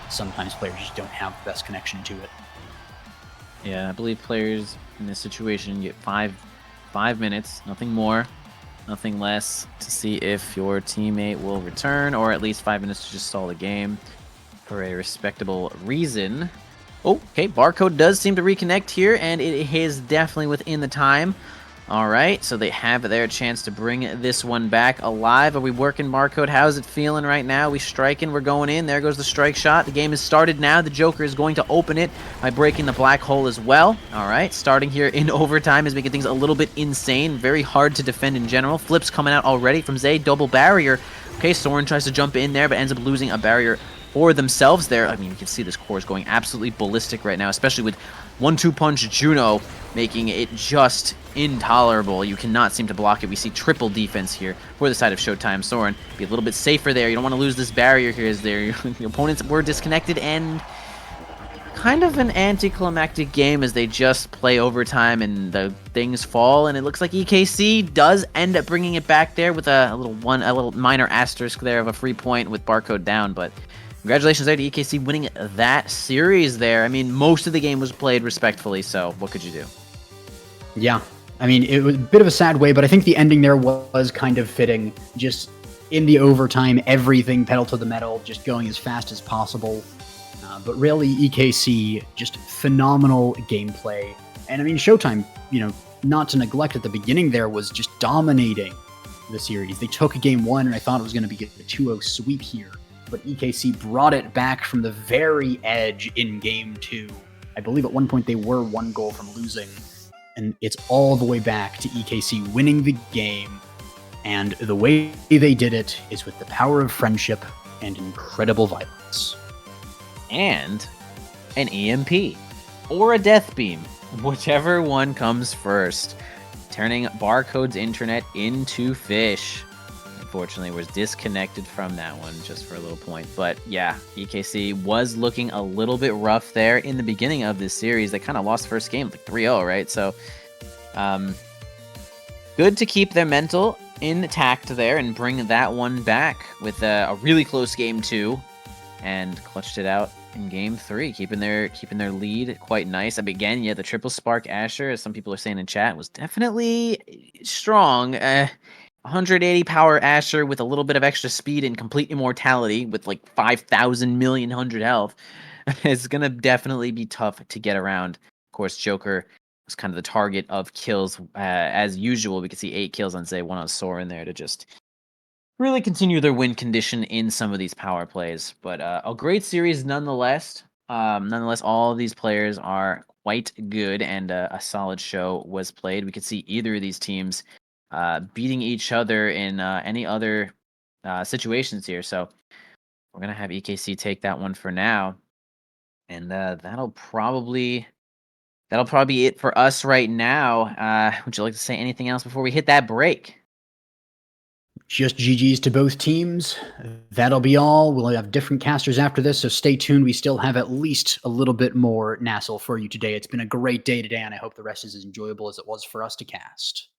sometimes players just don't have the best connection to it. Yeah, I believe players in this situation get five minutes, nothing more, nothing less, to see if your teammate will return, or at least 5 minutes to just stall the game for a respectable reason. Okay, Barcode does seem to reconnect here, and it is definitely within the time. All right, so they have their chance to bring this one back alive. Are we working, Barcode? How's it feeling right now? We striking, we're going in. There goes the strike shot. The game is started now. The Joker is going to open it by breaking the black hole as well. All right, starting here in overtime is making things a little bit insane. Very hard to defend in general. Flips coming out already from Zay. Double barrier. Okay, Soren tries to jump in there, but ends up losing a barrier for themselves there. I mean, you can see this core is going absolutely ballistic right now, especially with 1-2 punch Juno making it just intolerable. You cannot seem to block it. We see triple defense here for the side of Showtime. Soren, be a little bit safer there. You don't want to lose this barrier here as your opponents were disconnected, and kind of an anticlimactic game as they just play overtime and the things fall, and it looks like EKC does end up bringing it back there with a little minor asterisk there of a free point with Barcode down, but congratulations there to EKC winning that series there. I mean, most of the game was played respectfully, so what could you do? Yeah. I mean, it was a bit of a sad way, but I think the ending there was kind of fitting. Just in the overtime, everything pedal to the metal, just going as fast as possible. But really, EKC, just phenomenal gameplay. And I mean, Showtime, not to neglect at the beginning there, was just dominating the series. They took game one, and I thought it was going to be a 2-0 sweep here. But EKC brought it back from the very edge in game two. I believe at one point they were 1 goal from losing. And it's all the way back to EKC winning the game. And the way they did it is with the power of friendship and incredible violence. And an EMP or a death beam, whichever one comes first, turning Barcode's internet into fish. Unfortunately, was disconnected from that one just for a little point. But yeah, EKC was looking a little bit rough there in the beginning of this series. They kind of lost first game like 3-0, right? So good to keep their mental intact there and bring that one back with a really close game 2. And clutched it out in game 3, keeping their lead quite nice. I mean, again, yeah, the triple spark Asher, as some people are saying in chat, was definitely strong. 180 power Asher with a little bit of extra speed and complete immortality with like 5,000 million hundred health. It's gonna definitely be tough to get around. Of course, Joker was kind of the target of kills as usual. We could see 8 kills on Zay, 1 on Soren there to just really continue their win condition in some of these power plays. But a great series nonetheless. Nonetheless, all of these players are quite good, and a solid show was played. We could see either of these teams beating each other in any other situations here. So we're going to have EKC take that one for now. And that'll probably be it for us right now. Would you like to say anything else before we hit that break? Just GG's to both teams. That'll be all. We'll have different casters after this, so stay tuned. We still have at least a little bit more NASL for you today. It's been a great day today, and I hope the rest is as enjoyable as it was for us to cast.